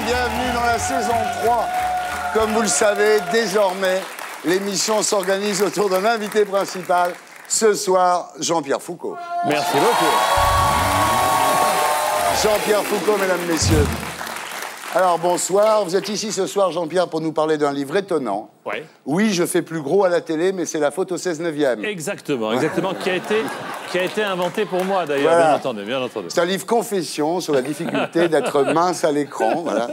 bienvenue dans la saison 3. Comme vous le savez, désormais, l'émission s'organise autour d'un invité principal. Ce soir, Jean-Pierre Foucault. Merci beaucoup. Jean-Pierre Foucault, mesdames, messieurs. Alors, bonsoir. Vous êtes ici ce soir, Jean-Pierre, pour nous parler d'un livre étonnant. Oui. Oui, je fais plus gros à la télé, mais c'est la faute au 16/9e. Exactement, qui a été inventé pour moi, d'ailleurs, Voilà. bien entendu. C'est un livre confession sur la difficulté d'être mince à l'écran, voilà.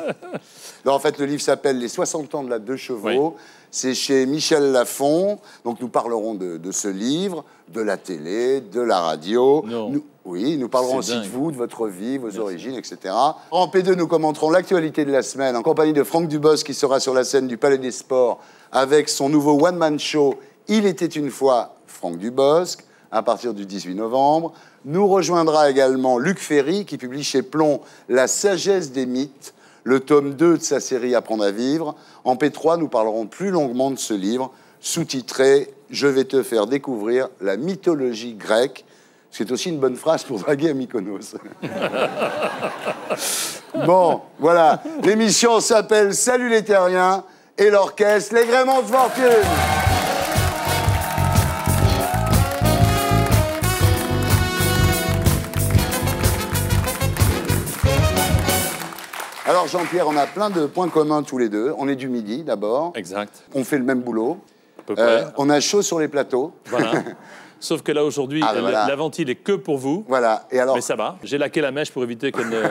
Alors, en fait, le livre s'appelle « Les 60 ans de la 2 chevaux ». Oui. C'est chez Michel Lafon. Donc, nous parlerons de ce livre, de la télé, de la radio. Non. Nous parlerons aussi dingue. de vous, de votre vie, vos origines, etc. En P2, nous commenterons l'actualité de la semaine en compagnie de Franck Dubosc, qui sera sur la scène du Palais des Sports avec son nouveau one-man show « Il était une fois Franck Dubosc » à partir du 18 novembre. Nous rejoindra également Luc Ferry, qui publie chez Plomb « La sagesse des mythes », le tome 2 de sa série « Apprendre à vivre ». En P3, nous parlerons plus longuement de ce livre, sous-titré « Je vais te faire découvrir la mythologie grecque ». C'est aussi une bonne phrase pour draguer à Mykonos. Bon, voilà. L'émission s'appelle « Salut les terriens » et l'orchestre « Les Gréments de Fortune ». Alors Jean-Pierre, on a plein de points communs tous les deux. On est du Midi d'abord. Exact. On fait le même boulot. À peu près. On a chaud sur les plateaux. Voilà. Sauf que là, aujourd'hui, voilà. la ventile est que pour vous. Voilà. Et alors... Mais ça va. J'ai laqué la mèche pour éviter qu'elle ne...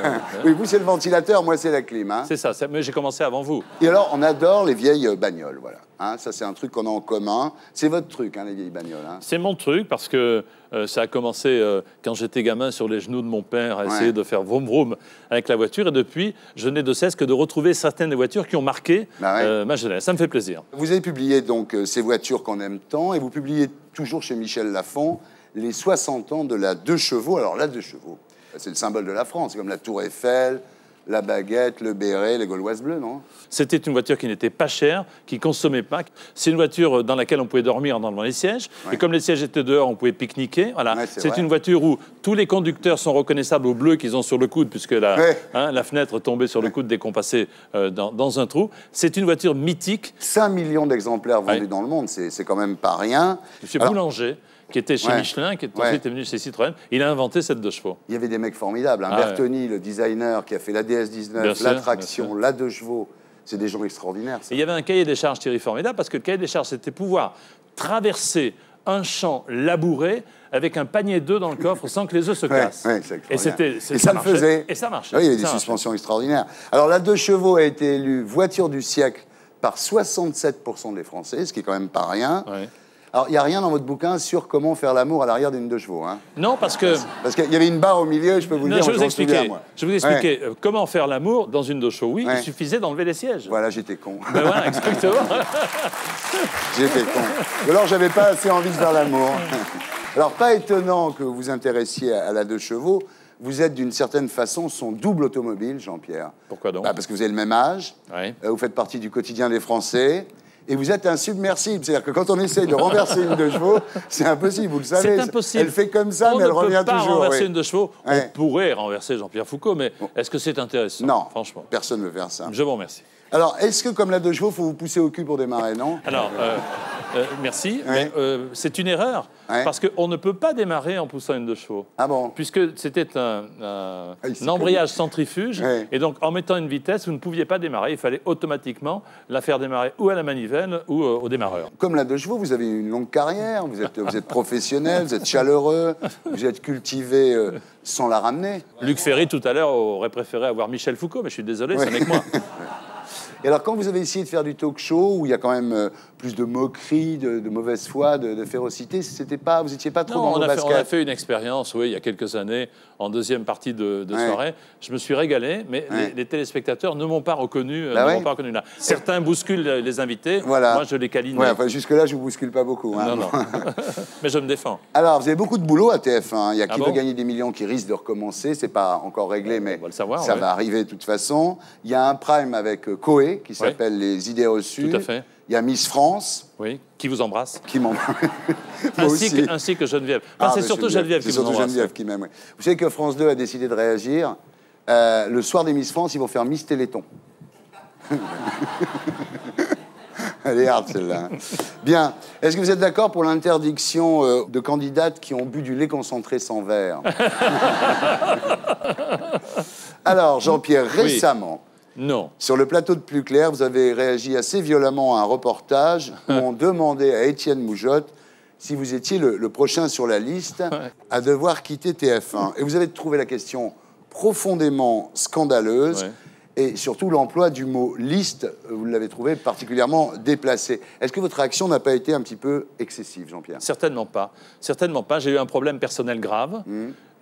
Oui, vous, c'est le ventilateur, moi, c'est la clim. Hein. C'est ça, mais j'ai commencé avant vous. Et alors, on adore les vieilles bagnoles, voilà. Hein, ça, c'est un truc qu'on a en commun. C'est votre truc, hein, les vieilles bagnoles. Hein. C'est mon truc, parce que ça a commencé quand j'étais gamin sur les genoux de mon père à essayer de faire vroom vroom avec la voiture. Et depuis, je n'ai de cesse que de retrouver certaines des voitures qui ont marqué ma jeunesse. Ça me fait plaisir. Vous avez publié donc ces voitures qu'on aime tant, et vous publiez toujours chez Michel Lafon les 60 ans de la 2 chevaux. Alors, la 2 chevaux, c'est le symbole de la France. C'est comme la Tour Eiffel, la baguette, le béret, les Gauloises bleues, non? C'était une voiture qui n'était pas chère, qui consommait pas. C'est une voiture dans laquelle on pouvait dormir dans les sièges. Ouais. Et comme les sièges étaient dehors, on pouvait pique-niquer. Voilà. Ouais, c'est une voiture où tous les conducteurs sont reconnaissables au bleu qu'ils ont sur le coude, puisque la fenêtre tombait sur le coude dès qu'on passait dans un trou. C'est une voiture mythique. 5 millions d'exemplaires vendus dans le monde, c'est quand même pas rien. Monsieur Boulanger, qui était chez Michelin, qui est ensuite venu chez Citroën, il a inventé cette 2 chevaux. Il y avait des mecs formidables. Hein. Bertoni, le designer, qui a fait la DS19, la traction, la 2 chevaux. C'est des gens extraordinaires. Ça. Et il y avait un cahier des charges, Thierry, formidable, parce que le cahier des charges, c'était pouvoir traverser un champ labouré avec un panier d'œufs dans le coffre sans que les œufs se cassent. Et ça le faisait. Et ça marchait. Oui, il y avait des suspensions extraordinaires. Alors, la 2 chevaux a été élue voiture du siècle par 67% des Français, ce qui est quand même pas rien. Ouais. Alors, il n'y a rien dans votre bouquin sur comment faire l'amour à l'arrière d'une 2 chevaux. Hein. Non, parce que... Parce qu'il y avait une barre au milieu, je peux vous le dire. Je vais vous expliquer comment faire l'amour dans une 2 chevaux. Oui, il suffisait d'enlever les sièges. Voilà, j'étais con. Ben voilà, exactement. J'étais con. Alors, j'avais pas assez envie de faire l'amour. Alors, pas étonnant que vous vous intéressiez à la 2 chevaux. Vous êtes d'une certaine façon son double automobile, Jean-Pierre. Pourquoi donc? Parce que vous avez le même âge. Vous faites partie du quotidien des Français. Et vous êtes insubmersible. C'est-à-dire que quand on essaye de renverser une 2 chevaux, c'est impossible, vous le savez. C'est impossible. Elle fait comme ça, mais elle revient toujours. On ne peut pas renverser une 2 chevaux. On pourrait renverser Jean-Pierre Foucault, mais est-ce que c'est intéressant? Non, franchement. Personne ne veut faire ça. Je vous remercie. Alors, est-ce que, comme la 2 chevaux, il faut vous pousser au cul pour démarrer, non? Alors, merci, mais c'est une erreur, parce qu'on ne peut pas démarrer en poussant une 2 chevaux. Ah bon? Puisque c'était un embrayage centrifuge, et donc en mettant une vitesse, vous ne pouviez pas démarrer, il fallait automatiquement la faire démarrer ou à la manivelle ou au démarreur. Comme la 2 chevaux, vous avez une longue carrière, vous êtes professionnel, vous êtes chaleureux, vous êtes cultivé sans la ramener. Luc Ferry, tout à l'heure, aurait préféré avoir Michel Foucault, mais je suis désolé, ce n'est que moi. Et alors, quand vous avez essayé de faire du talk show, où il y a quand même plus de moquerie, de mauvaise foi, de férocité, vous n'étiez pas trop dans le basket? On a fait une expérience, oui, il y a quelques années, en deuxième partie de soirée. Je me suis régalé, mais les téléspectateurs ne m'ont pas reconnu. Là. Certains bousculent les invités, moi je les câline. Jusque-là, je ne vous bouscule pas beaucoup. Hein. Non. Mais je me défends. Alors, vous avez beaucoup de boulot à TF1. Il y a Qui veut gagner des millions qui risque de recommencer. Ce n'est pas encore réglé, mais ça va arriver de toute façon. Il y a un prime avec Coé, qui s'appelle Les idées reçues. Tout à fait. Il y a Miss France. Oui, qui vous embrasse. Qui m'embrasse. ainsi que Geneviève. C'est surtout Geneviève qui vous embrasse. Geneviève qui m'aime, Vous savez que France 2 a décidé de réagir. Le soir des Miss France, ils vont faire Miss Téléthon. Elle est hard, celle-là. Bien. Est-ce que vous êtes d'accord pour l'interdiction de candidates qui ont bu du lait concentré sans verre? Alors, Jean-Pierre, récemment, non. Sur le plateau de Plus Clair, vous avez réagi assez violemment à un reportage où on demandait à Étienne Moujotte si vous étiez le prochain sur la liste à devoir quitter TF1. Et vous avez trouvé la question profondément scandaleuse. Ouais. Et surtout, l'emploi du mot « liste », vous l'avez trouvé particulièrement déplacé. Est-ce que votre réaction n'a pas été un petit peu excessive, Jean-Pierre? Certainement pas. Certainement pas. J'ai eu un problème personnel grave.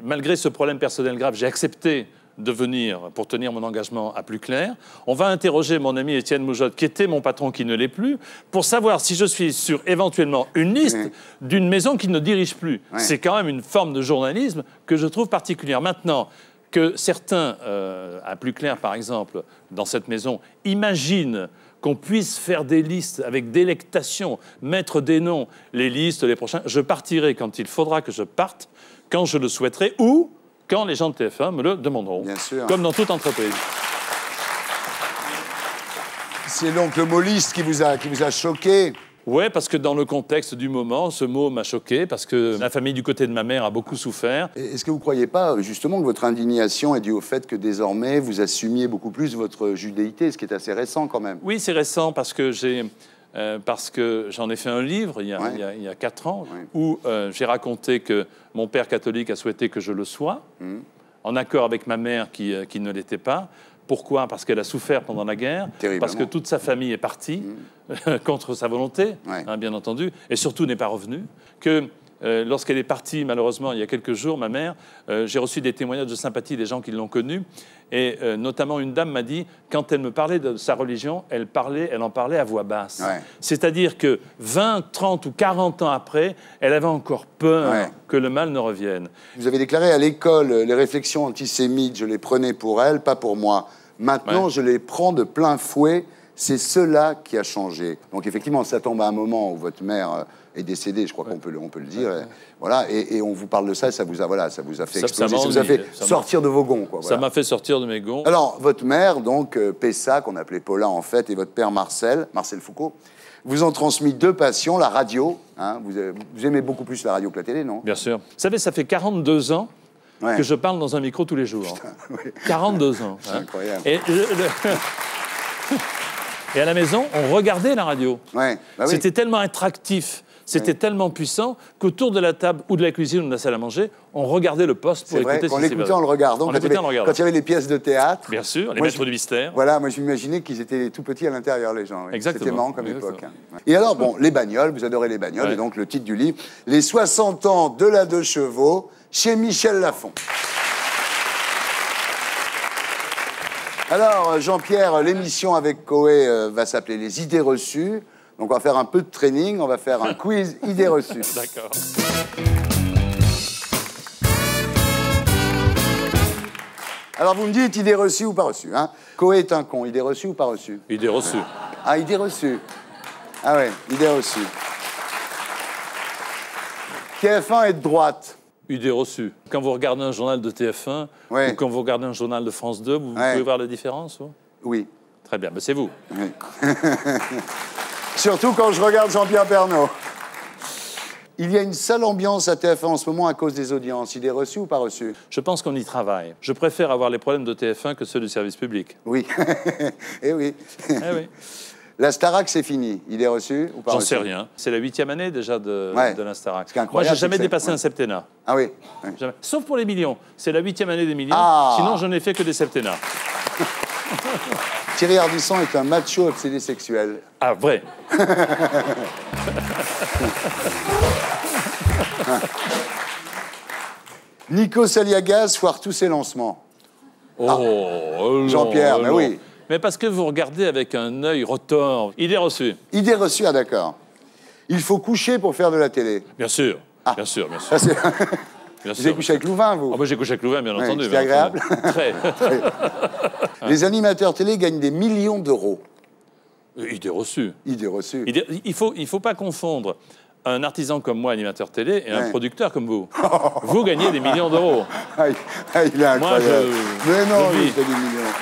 Malgré ce problème personnel grave, j'ai accepté de venir pour tenir mon engagement à Plus Clair. On va interroger mon ami Étienne Moujotte, qui était mon patron, qui ne l'est plus, pour savoir si je suis sur éventuellement une liste d'une maison qui ne dirige plus. C'est quand même une forme de journalisme que je trouve particulière. Maintenant, que certains, à Plus Clair par exemple, dans cette maison, imaginent qu'on puisse faire des listes avec délectation, mettre des noms, les listes, les prochains. Je partirai quand il faudra que je parte, quand je le souhaiterai, ou quand les gens de TF1 me le demanderont. Bien sûr. Comme dans toute entreprise. C'est donc le mot liste qui vous a choqué? Oui, parce que dans le contexte du moment, ce mot m'a choqué, parce que la famille du côté de ma mère a beaucoup souffert. Est-ce que vous ne croyez pas, justement, que votre indignation est due au fait que désormais, vous assumiez beaucoup plus votre judéité, ce qui est assez récent quand même? Oui, c'est récent, parce que j'en ai fait un livre il y a 4 ans, où j'ai raconté que mon père catholique a souhaité que je le sois, en accord avec ma mère qui ne l'était pas. Pourquoi? Parce qu'elle a souffert pendant la guerre, parce que toute sa famille est partie contre sa volonté, bien entendu, et surtout n'est pas revenue. Que lorsqu'elle est partie, malheureusement, il y a quelques jours, ma mère, j'ai reçu des témoignages de sympathie des gens qui l'ont connue, et notamment une dame m'a dit, quand elle me parlait de sa religion, elle en parlait à voix basse. C'est-à-dire que 20, 30 ou 40 ans après, elle avait encore peur que le mal ne revienne. Vous avez déclaré à l'école, les réflexions antisémites, je les prenais pour elle, pas pour moi. Maintenant, je les prends de plein fouet. C'est cela qui a changé. Donc effectivement, ça tombe à un moment où votre mère est décédée, je crois qu'on peut le dire. Voilà, et on vous parle de ça, ça vous a fait exploser, ça vous a fait sortir de vos gonds. Quoi, voilà. Ça m'a fait sortir de mes gonds. Alors, votre mère, donc, Pessa, qu'on appelait Paula en fait, et votre père Marcel Foucault, vous ont transmis 2 passions, la radio. Hein, vous aimez beaucoup plus la radio que la télé, non? Bien sûr. Vous savez, ça fait 42 ans que je parle dans un micro tous les jours. Putain, 42 ans. C'est incroyable. Et à la maison, on regardait la radio. C'était tellement attractif, c'était tellement puissant qu'autour de la table ou de la cuisine ou de la salle à manger, on regardait le poste pour écouter ce qui s'est passé. On l'écoutait en le regardant. Quand il y avait les pièces de théâtre. Bien sûr, les maîtres du mystère. Voilà, moi je m'imaginais qu'ils étaient tout petits à l'intérieur, les gens. Exactement. C'était marrant comme époque. Et alors, bon, les bagnoles, vous adorez les bagnoles, et donc le titre du livre, Les 60 ans de la 2 chevaux, chez Michel Lafon. Alors, Jean-Pierre, l'émission avec Coé va s'appeler Les idées reçues. Donc, on va faire un peu de training, on va faire un quiz idées reçues. D'accord. Alors, vous me dites idées reçues ou pas reçues, hein? Coé est un con, idées reçues ou pas reçues? Idées reçues. Ah, idées reçues. Ah ouais, idées reçues. TF1 est de droite. Idée reçue. Quand vous regardez un journal de TF1 ou quand vous regardez un journal de France 2, vous pouvez voir la différence? Oui. Très bien, ben c'est vous. Oui. Surtout quand je regarde Jean-Pierre Pernaut. Il y a une sale ambiance à TF1 en ce moment à cause des audiences. Idée reçue ou pas reçue? Je pense qu'on y travaille. Je préfère avoir les problèmes de TF1 que ceux du service public. Oui. Eh oui. Eh oui. La Starac, c'est fini. Idée reçue ou pas reçue? J'en sais rien. C'est la 8e année déjà de la Starac. Moi, j'ai jamais dépassé un septennat. Ah oui, Jamais. Sauf pour les millions. C'est la 8e année des millions. Sinon, je n'ai fait que des septennats. Thierry Ardisson est un macho obsédé sexuel. Ah, vrai. Nico Saliagas foire tous ses lancements. Jean-Pierre, mais oui. Mais parce que vous regardez avec un œil retors. Idée reçue. Idée reçue, ah d'accord. Il faut coucher pour faire de la télé. Bien sûr, bien sûr, bien sûr. Vous avez couché avec Louvain, vous? Moi, j'ai couché avec Louvain, bien entendu. C'était agréable? Très. Les animateurs télé gagnent des millions d'euros. Idée reçue. Idée reçue. Il faut pas confondre un artisan comme moi, animateur télé, et un producteur comme vous. Vous gagnez des millions d'euros. Il est incroyable. Moi, Mais non, il fait des millions.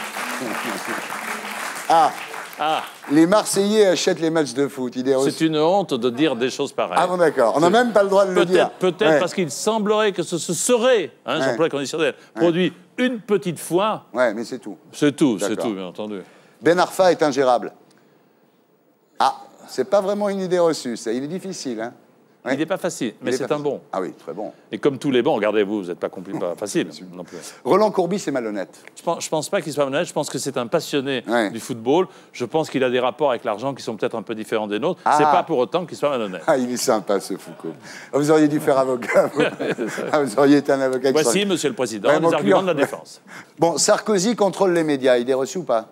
Les Marseillais achètent les matchs de foot. C'est une honte de dire des choses pareilles. Ah bon, d'accord. On n'a même pas le droit de le dire. Peut-être parce qu'il semblerait que ce serait, j'emploie le conditionnel, produit une petite fois. Ouais, mais c'est tout. C'est tout, bien entendu. Ben Arfa est ingérable. Ah, c'est pas vraiment une idée reçue, ça. Il est difficile, hein. Il n'est pas facile, mais c'est un bon. Ah oui, très bon. Et comme tous les bons, regardez-vous, vous n'êtes pas facile non plus. Roland Courbis est malhonnête. Je pense pas qu'il soit malhonnête, je pense que c'est un passionné du football. Je pense qu'il a des rapports avec l'argent qui sont peut-être un peu différents des nôtres. C'est pas pour autant qu'il soit malhonnête. Ah, il est sympa, ce Foucault. Vous auriez dû faire avocat. Vous auriez été un avocat. Voici, Monsieur le Président, les arguments de la défense. Bon, Sarkozy contrôle les médias. Idée reçue ou pas?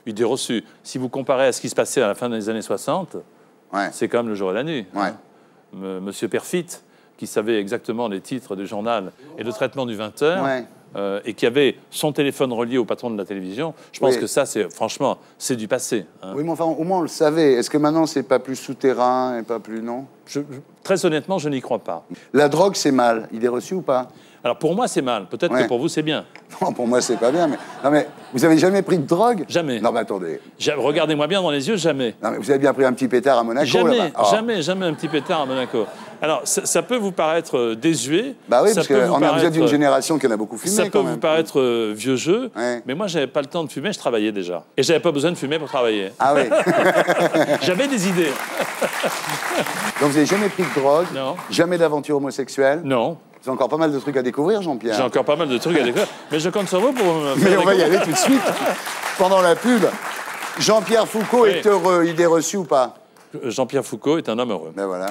Idée reçue. Si vous comparez à ce qui se passait à la fin des années 60, c'est quand même le jour et la nuit. Monsieur Perfit, qui savait exactement les titres du journal et le traitement du 20h, et qui avait son téléphone relié au patron de la télévision, je pense que ça, franchement, c'est du passé. Oui, mais enfin, au moins on le savait. Est-ce que maintenant, c'est pas plus souterrain et pas plus, non? Très honnêtement, je n'y crois pas. La drogue, c'est mal. Idée reçue ou pas? Alors pour moi, c'est mal. Peut-être que pour vous, c'est bien. Non, pour moi, c'est pas bien. Mais... Non, mais vous avez jamais pris de drogue? Jamais. Non, mais attendez. Regardez-moi bien dans les yeux, jamais. Non, mais vous avez bien pris un petit pétard à Monaco? Jamais, jamais un petit pétard à Monaco. Alors, ça peut vous paraître désuet. Bah oui, parce que vous êtes d'une génération qui en a beaucoup fumé. Ça peut vous paraître vieux jeu, mais moi, j'avais pas le temps de fumer, je travaillais déjà. Et j'avais pas besoin de fumer pour travailler. Ah oui. J'avais des idées. Donc vous n'avez jamais pris de drogue? Non. Jamais d'aventure homosexuelle? Non. Vous avez encore pas mal de trucs à découvrir, Jean-Pierre? J'ai encore pas mal de trucs à découvrir, mais je compte sur vous pour me faire Mais on va y aller tout de suite, pendant la pub. Jean-Pierre Foucault est heureux. Idée reçue ou pas? Jean-Pierre Foucault est un homme heureux. Ben voilà.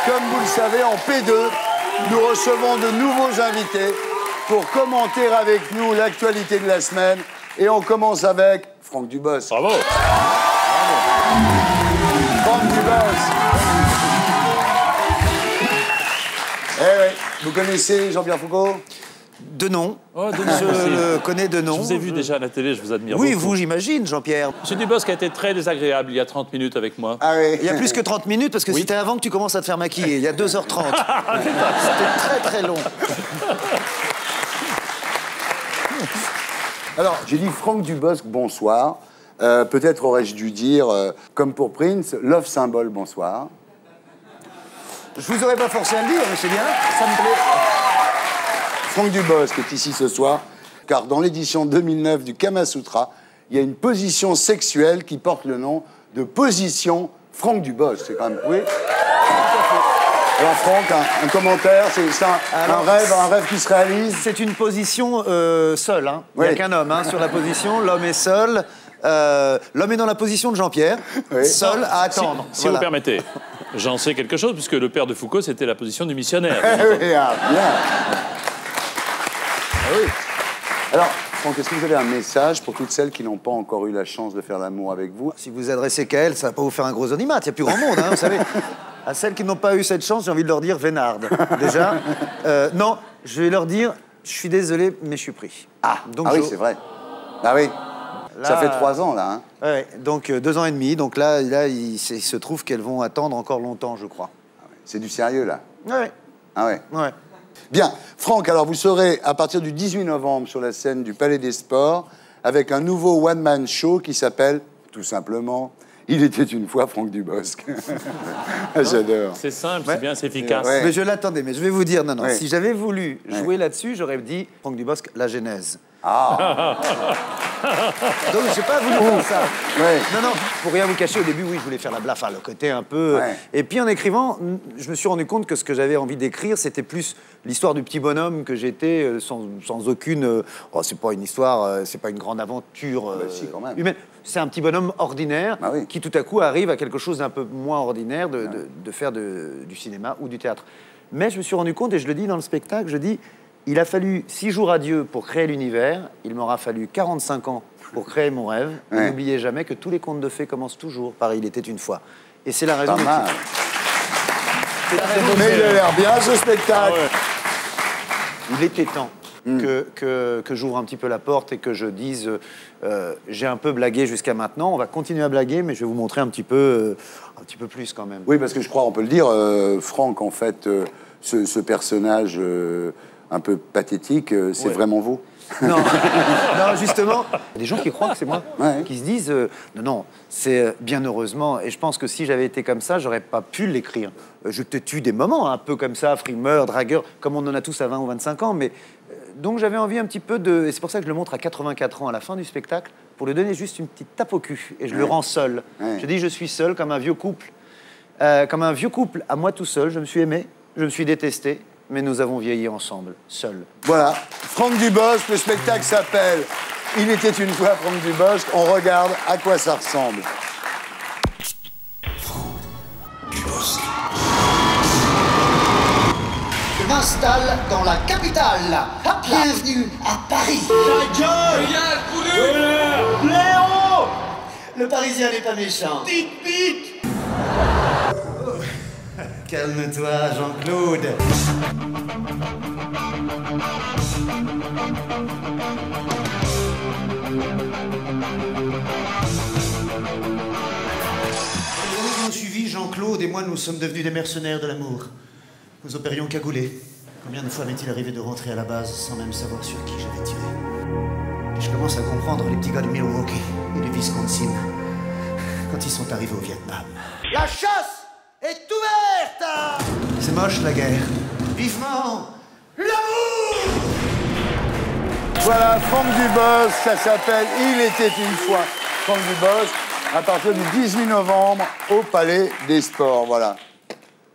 Comme vous le savez, en P2, nous recevons de nouveaux invités pour commenter avec nous l'actualité de la semaine. Et on commence avec Franck Dubosc. Bravo. Franck Dubosc. Eh oui, vous connaissez Jean-Pierre Foucault? De nom. Oh, je le connais de nom. Je vous ai vu déjà à la télé, je vous admire beaucoup. Oui, beaucoup. vous, j'imagine, Jean-Pierre. Monsieur Dubosc a été très désagréable il y a 30 minutes avec moi. Ah oui. Il y a plus que 30 minutes, parce que c'était avant que tu commences à te faire maquiller. Il y a 2h30. C'était très, très long. Alors, j'ai dit Franck Dubosc, bonsoir. Peut-être aurais-je dû dire, comme pour Prince, Love Symbol, bonsoir. Je vous aurais pas forcé à le dire, mais c'est bien, ça me plaît. Franck Dubosc est ici ce soir, car dans l'édition 2009 du Kama Sutra, il y a une position sexuelle qui porte le nom de position Franck Dubosc. C'est quand même... Oui. Alors Franck, un commentaire, c'est un rêve qui se réalise? C'est une position seule, hein. Il n'y a qu'un homme sur la position, l'homme est seul. L'homme est dans la position de Jean-Pierre, seul à attendre. Si vous permettez, j'en sais quelque chose, puisque le père de Foucault, c'était la position du missionnaire. Bien. Oui. Alors, Franck, est-ce que vous avez un message pour toutes celles qui n'ont pas encore eu la chance de faire l'amour avec vous? Si vous adressez qu'à elles, ça va pas vous faire un gros animat. Il n'y a plus grand monde, vous savez. À celles qui n'ont pas eu cette chance, j'ai envie de leur dire vénarde. Déjà. Non, je vais leur dire, je suis désolé, mais je suis pris. Donc oui, c'est vrai. Ah oui. Là, ça fait 3 ans, là. Hein. Ouais, donc 2 ans et demi. Donc là il se trouve qu'elles vont attendre encore longtemps, je crois. C'est du sérieux, là? Ouais. Ah ouais? Ouais. Bien. Franck, alors vous serez à partir du 18 novembre sur la scène du Palais des Sports avec un nouveau one-man show qui s'appelle, tout simplement, Il était une fois Franck Dubosc. J'adore. C'est simple, c'est bien, c'est efficace. Mais je l'attendais, mais je vais vous dire, non. Si j'avais voulu jouer là-dessus, j'aurais dit Franck Dubosc, la Genèse. Donc j'ai pas voulu faire ça. Non, pour rien vous cacher, au début, oui, je voulais faire la blaffe, le côté un peu... Et puis en écrivant, je me suis rendu compte que ce que j'avais envie d'écrire, c'était plus l'histoire du petit bonhomme que j'étais, sans aucune... c'est pas une histoire, c'est pas une grande aventure humaine. C'est un petit bonhomme ordinaire qui tout à coup arrive à quelque chose d'un peu moins ordinaire de faire du cinéma ou du théâtre. Mais je me suis rendu compte, et je le dis dans le spectacle, je dis... Il a fallu 6 jours à Dieu pour créer l'univers. Il m'aura fallu 45 ans pour créer mon rêve. Et n'oubliez jamais que tous les contes de fées commencent toujours par « Il était une fois ». Et c'est la raison... Mais il a l'air bien, ce spectacle. Il était temps. que j'ouvre un petit peu la porte et que je dise j'ai un peu blagué jusqu'à maintenant, on va continuer à blaguer, mais je vais vous montrer un petit peu plus quand même. Oui, parce que je crois, on peut le dire, Franck, en fait, ce personnage un peu pathétique, c'est vraiment vous. Non, non, justement, il y a des gens qui croient que c'est moi, qui se disent non, c'est bien heureusement, et je pense que si j'avais été comme ça, j'aurais pas pu l'écrire. Je te tue des moments, un peu comme ça, frimeur, dragueur, comme on en a tous à 20 ou 25 ans, mais donc j'avais envie un petit peu de, et c'est pour ça que je le montre à 84 ans à la fin du spectacle, pour lui donner juste une petite tape au cul, et je le rends seul. Je dis je suis seul comme un vieux couple, à moi tout seul, je me suis aimé, je me suis détesté, mais nous avons vieilli ensemble, seuls. Voilà, Franck Dubosc, le spectacle s'appelle « Il était une fois Franck Dubosc ». On regarde à quoi ça ressemble. Franck Dubosc. Je m'installe dans la capitale. Bienvenue à Paris. Léon. Le Parisien n'est pas méchant. Vite. Calme-toi, Jean-Claude. Les années qui ont suivi, Jean-Claude et moi, nous sommes devenus des mercenaires de l'amour. Nous opérions cagoulés. Combien de fois m'est-il arrivé de rentrer à la base sans même savoir sur qui j'avais tiré? Et je commence à comprendre les petits gars du Milwaukee et du Wisconsin quand ils sont arrivés au Vietnam. La chasse est ouverte! C'est moche, la guerre. Vivement l'amour! Voilà, Franck Dubosc, ça s'appelle « Il était une fois Franck Dubosc », à partir du 18 novembre au Palais des Sports, voilà.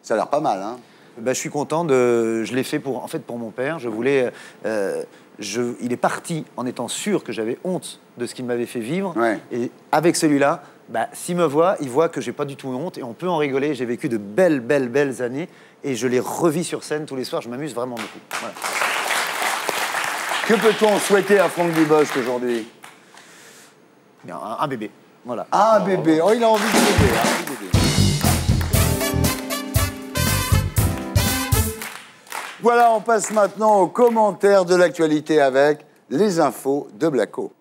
Ça a l'air pas mal, hein? Je suis content je l'ai fait pour mon père. Je voulais, il est parti en étant sûr que j'avais honte de ce qu'il m'avait fait vivre. Et avec celui-là, s'il me voit, il voit que j'ai pas du tout honte et on peut en rigoler. J'ai vécu de belles années et je les revis sur scène tous les soirs. Je m'amuse vraiment beaucoup. Voilà. Que peut-on souhaiter à Franck Dubosc aujourd'hui? Un bébé. Voilà. Un bébé. Oh, il a envie de bébé. Hein, bébé. Voilà, on passe maintenant aux commentaires de l'actualité avec les infos de Blacko.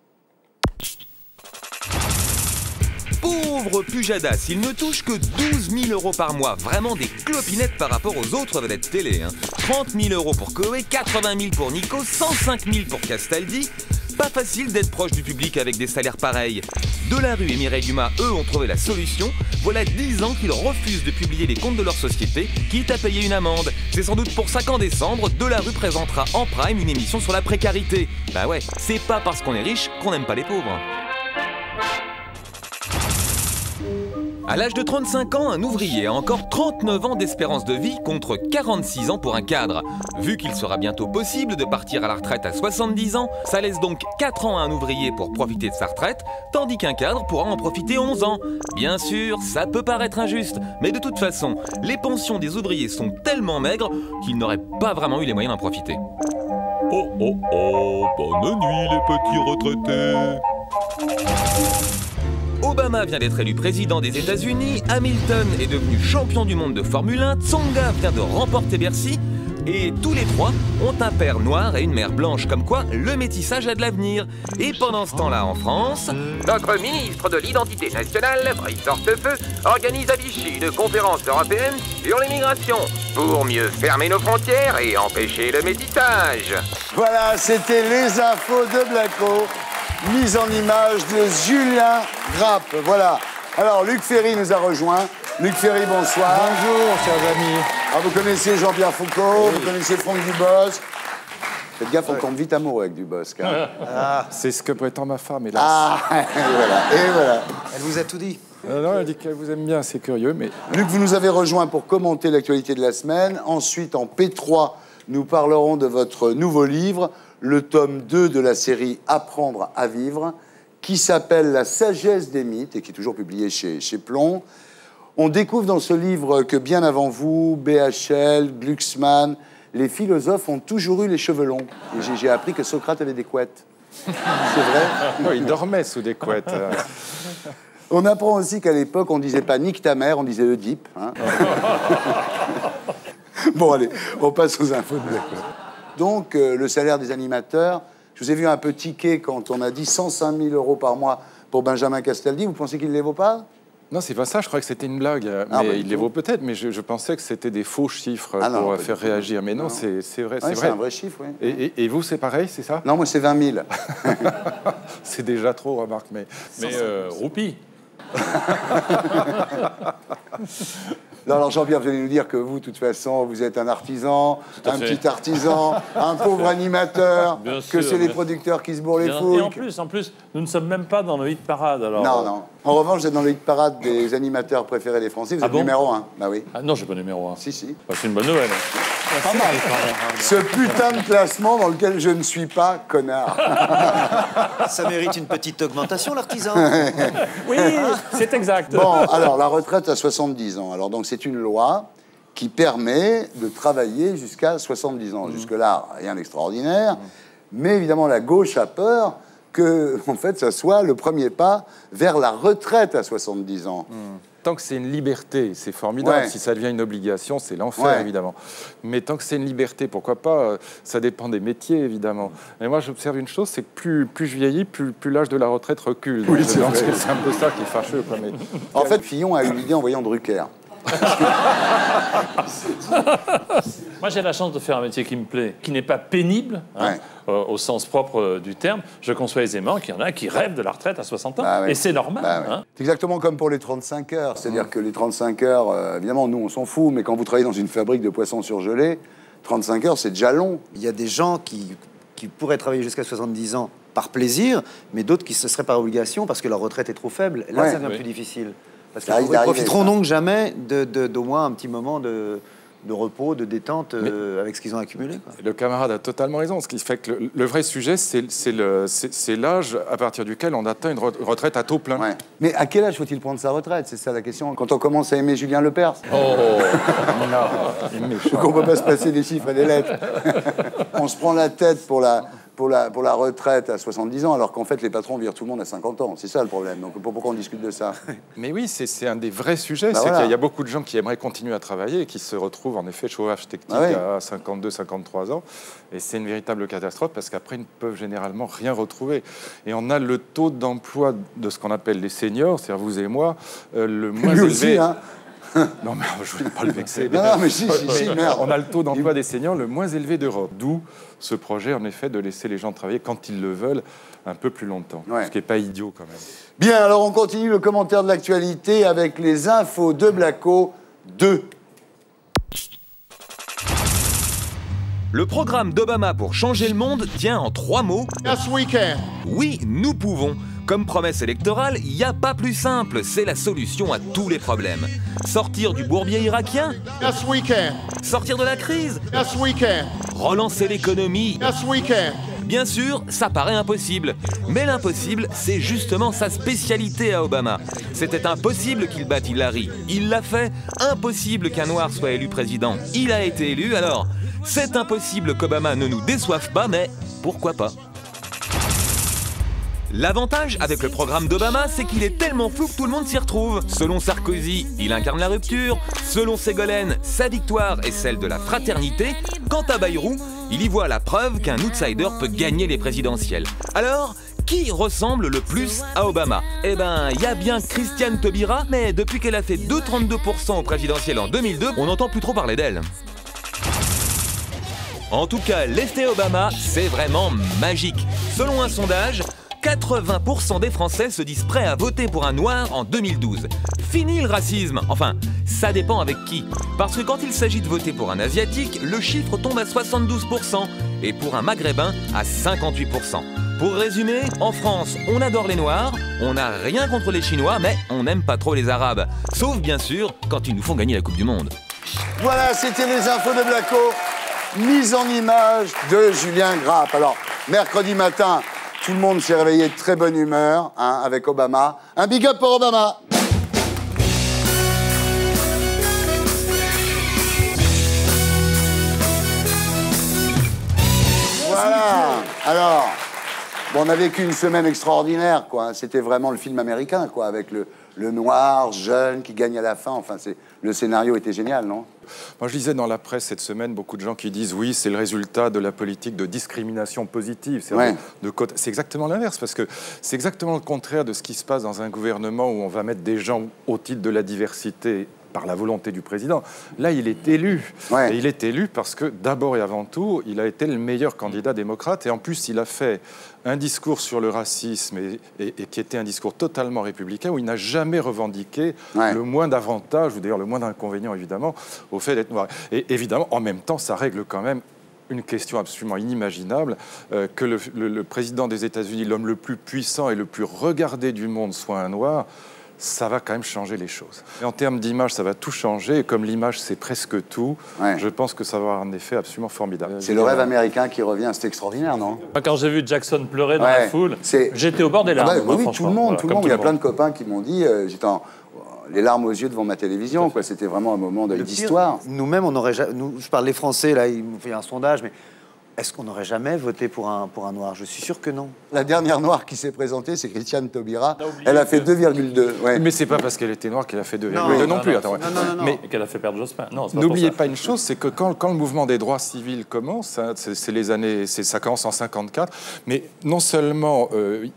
Pauvre Pujadas, il ne touche que 12 000 € par mois. Vraiment des clopinettes par rapport aux autres vedettes télé. 30 000 € pour Koé, 80 000 pour Nico, 105 000 pour Castaldi. Pas facile d'être proche du public avec des salaires pareils. Delarue et Mireille Dumas, eux, ont trouvé la solution. Voilà 10 ans qu'ils refusent de publier les comptes de leur société, quitte à payer une amende. C'est sans doute pour ça qu'en décembre, Delarue présentera en prime une émission sur la précarité. Bah ouais, c'est pas parce qu'on est riche qu'on n'aime pas les pauvres. À l'âge de 35 ans, un ouvrier a encore 39 ans d'espérance de vie contre 46 ans pour un cadre. Vu qu'il sera bientôt possible de partir à la retraite à 70 ans, ça laisse donc 4 ans à un ouvrier pour profiter de sa retraite, tandis qu'un cadre pourra en profiter 11 ans. Bien sûr, ça peut paraître injuste, mais de toute façon, les pensions des ouvriers sont tellement maigres qu'ils n'auraient pas vraiment eu les moyens d'en profiter. Oh oh oh, bonne nuit les petits retraités. Obama vient d'être élu président des États-Unis, Hamilton est devenu champion du monde de Formule 1, Tsonga vient de remporter Bercy, et tous les trois ont un père noir et une mère blanche, comme quoi le métissage a de l'avenir. Et pendant ce temps-là, en France, notre ministre de l'Identité nationale, Brice Hortefeux, organise à Vichy une conférence européenne sur l'immigration, pour mieux fermer nos frontières et empêcher le métissage. Voilà, c'était les infos de Blacko. Mise en image de Julien Grappe. Voilà. Alors, Luc Ferry nous a rejoint. Luc Ferry, bonsoir. Bonjour, chers amis. Alors, vous connaissez Jean-Pierre Foucault, vous connaissez Franck Dubosc. Faites gaffe, on tombe vite amoureux avec Dubosc. Hein. C'est ce que prétend ma femme, hélas. Et voilà. Elle vous a tout dit. Non, elle dit qu'elle vous aime bien, c'est curieux, mais... Luc, vous nous avez rejoint pour commenter l'actualité de la semaine. Ensuite, en P3, nous parlerons de votre nouveau livre, le tome 2 de la série Apprendre à vivre, qui s'appelle La sagesse des mythes et qui est toujours publié chez Plon. On découvre dans ce livre que bien avant vous, BHL, Glucksmann, les philosophes ont toujours eu les cheveux longs. Et j'ai appris que Socrate avait des couettes. C'est vrai? Oui, il dormait sous des couettes. On apprend aussi qu'à l'époque, on ne disait pas nique ta mère, on disait Oedipe. Hein. Bon, allez, on passe aux infos de Blacko. donc le salaire des animateurs. Je vous ai vu un peu tiquer quand on a dit 105 000 € par mois pour Benjamin Castaldi. Vous pensez qu'il ne les vaut pas? Non, c'est pas ça, je croyais que c'était une blague. Mais il les vaut peut-être, mais je pensais que c'était des faux chiffres pour faire réagir. Mais non, c'est vrai. Ouais, c'est un vrai chiffre, oui. Et vous, c'est pareil, c'est ça? Non, moi, c'est 20 000. C'est déjà trop, remarque, mais roupie. Non, alors Jean-Pierre, vous allez nous dire que vous, de toute façon, vous êtes un artisan, petit artisan, un pauvre animateur, que c'est les producteurs qui se bourrent les fouilles. Et en plus, nous ne sommes même pas dans le hit parade. Alors... Non. En revanche, vous êtes dans le hit parade des animateurs préférés des Français. Vous êtes numéro 1. Bah oui. Ah non, je suis pas numéro 1. Si. Bah, c'est une bonne nouvelle. Pas mal, quand même. Ce putain de classement dans lequel je ne suis pas, connard. Ça mérite une petite augmentation, l'artisan. Oui, c'est exact. Bon, alors, la retraite à 70 ans. Alors, donc, c'est une loi qui permet de travailler jusqu'à 70 ans. Jusque-là, rien d'extraordinaire. Mais évidemment, la gauche a peur que, en fait, ça soit le premier pas vers la retraite à 70 ans. Tant que c'est une liberté, c'est formidable. Ouais. Si ça devient une obligation, c'est l'enfer, évidemment. Mais tant que c'est une liberté, pourquoi pas? Ça dépend des métiers, évidemment. Mais moi, j'observe une chose, c'est que plus je vieillis, plus l'âge de la retraite recule. Oui, c'est un peu ça qui est fâcheux. Quoi, mais... En fait, Fillon a eu l'idée en voyant Drucker. Moi, j'ai la chance de faire un métier qui me plaît, qui n'est pas pénible, au sens propre du terme. Je conçois aisément qu'il y en a qui rêvent de la retraite à 60 ans. Et c'est normal. C'est exactement comme pour les 35 heures. C'est-à-dire que les 35 heures, évidemment, nous, on s'en fout, mais quand vous travaillez dans une fabrique de poissons surgelés, 35 heures, c'est déjà long. Il y a des gens qui pourraient travailler jusqu'à 70 ans par plaisir, mais d'autres qui se seraient par obligation parce que leur retraite est trop faible. Là, ça devient plus difficile. Parce qu'ils profiteront donc jamais d'au moins un petit moment de repos, de détente avec ce qu'ils ont accumulé. Quoi. Le camarade a totalement raison. Ce qui fait que le vrai sujet, c'est l'âge à partir duquel on atteint une retraite à taux plein. Ouais. Mais à quel âge faut-il prendre sa retraite? C'est ça la question. Quand on commence à aimer Julien Lepers. Donc on ne peut pas se passer des chiffres et des lettres. On se prend la tête pour la retraite à 70 ans, alors qu'en fait, les patrons virent tout le monde à 50 ans. C'est ça le problème. Donc pourquoi on discute de ça? Mais oui, c'est un des vrais sujets. C'est qu'il y a beaucoup de gens qui aimeraient continuer à travailler et qui se retrouvent en effet chômage technique à 52, 53 ans. Et c'est une véritable catastrophe parce qu'après, ils ne peuvent généralement rien retrouver. Et on a le taux d'emploi de ce qu'on appelle les seniors, c'est-à-dire vous et moi, le moins élevé... Aussi, hein. Non, mais je ne voulais pas le vexer. Non, mais si, merde. On a le taux d'emploi des seniors le moins élevé d'Europe. D'où ce projet, en effet, de laisser les gens travailler quand ils le veulent un peu plus longtemps. Ce qui n'est pas idiot, quand même. Bien, alors on continue le commentaire de l'actualité avec les infos de Blacko 2. Le programme d'Obama pour changer le monde tient en 3 mots. Yes, we can. Oui, nous pouvons. Comme promesse électorale, il n'y a pas plus simple, c'est la solution à tous les problèmes. Sortir du bourbier irakien? Yes, we can. Sortir de la crise? Yes, we can. Relancer l'économie? Yes, we can. Bien sûr, ça paraît impossible. Mais l'impossible, c'est justement sa spécialité à Obama. C'était impossible qu'il batte Hillary. Il l'a fait. Impossible qu'un noir soit élu président. Il a été élu, alors c'est impossible qu'Obama ne nous déçoive pas, mais pourquoi pas? L'avantage avec le programme d'Obama, c'est qu'il est tellement flou que tout le monde s'y retrouve. Selon Sarkozy, il incarne la rupture. Selon Ségolène, sa victoire est celle de la fraternité. Quant à Bayrou, il y voit la preuve qu'un outsider peut gagner les présidentielles. Alors, qui ressemble le plus à Obama? Eh ben, il y a bien Christiane Taubira, mais depuis qu'elle a fait 2,32% au présidentiel en 2002, on n'entend plus trop parler d'elle. En tout cas, l'effet Obama, c'est vraiment magique. Selon un sondage, 80% des Français se disent prêts à voter pour un noir en 2012. Fini le racisme. Enfin, ça dépend avec qui. Parce que quand il s'agit de voter pour un asiatique, le chiffre tombe à 72%. Et pour un maghrébin, à 58%. Pour résumer, en France, on adore les noirs, on n'a rien contre les chinois, mais on n'aime pas trop les arabes. Sauf bien sûr, quand ils nous font gagner la Coupe du Monde. Voilà, c'était les infos de Blacko. Mise en image de Julien Grappe. Alors, mercredi matin, tout le monde s'est réveillé de très bonne humeur avec Obama. Un big up pour Obama. Voilà. Alors, Bon, on a vécu une semaine extraordinaire, quoi. C'était vraiment le film américain, quoi, avec le noir, jeune, qui gagne à la fin. Enfin, le scénario était génial, non? Moi, je lisais dans la presse cette semaine beaucoup de gens qui disent oui, c'est le résultat de la politique de discrimination positive. C'est exactement l'inverse, parce que c'est exactement le contraire de ce qui se passe dans un gouvernement où on va mettre des gens au titre de la diversité par la volonté du président. Là, il est élu. Et il est élu parce que, d'abord et avant tout, il a été le meilleur candidat démocrate. Et en plus, il a fait un discours sur le racisme et qui était un discours totalement républicain où il n'a jamais revendiqué le moins d'avantages, ou d'ailleurs le moins d'inconvénients, évidemment, au fait d'être noir. Et évidemment, en même temps, ça règle quand même une question absolument inimaginable, que le président des États-Unis, l'homme le plus puissant et le plus regardé du monde, soit un noir. Ça va quand même changer les choses. Et en termes d'image, ça va tout changer. Et comme l'image, c'est presque tout, je pense que ça va avoir un effet absolument formidable. C'est le rêve américain qui revient. C'était extraordinaire, non? Quand j'ai vu Jackson pleurer dans la foule, j'étais au bord des larmes. Oui, tout le monde. Il y a plein de copains qui m'ont dit, j'étais les larmes aux yeux devant ma télévision. C'était vraiment un moment d'histoire. Nous-mêmes, on n'aurait jamais... Je parle des Français, là, ils m'ont fait un sondage, mais... Est-ce qu'on n'aurait jamais voté pour un noir? Je suis sûr que non. La dernière noire qui s'est présentée, c'est Christiane Taubira. Elle a fait 2,2. Mais c'est pas parce qu'elle était noire qu'elle a fait 2,2 non plus. Non. Mais qu'elle a fait perdre Jospin. N'oubliez pas une chose, c'est que quand le mouvement des droits civils commence, hein, ça commence en 54, mais non seulement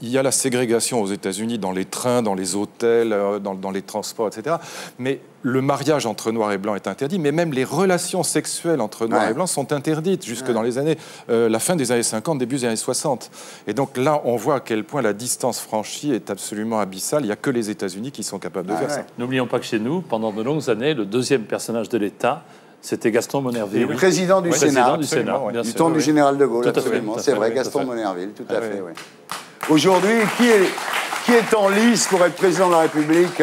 il y a la ségrégation aux États-Unis dans les trains, dans les hôtels, dans les transports, etc., mais le mariage entre noirs et blancs est interdit, mais même les relations sexuelles entre noirs et blancs sont interdites jusque dans les années, la fin des années 50, début des années 60. Et donc là, on voit à quel point la distance franchie est absolument abyssale. Il n'y a que les États-Unis qui sont capables de faire ça. N'oublions pas que chez nous, pendant de longues années, le deuxième personnage de l'État, c'était Gaston Monnerville. Le président du Sénat, du temps du général de Gaulle, absolument. C'est vrai, Gaston Monnerville, tout à fait. Aujourd'hui, qui est en lice pour être président de la République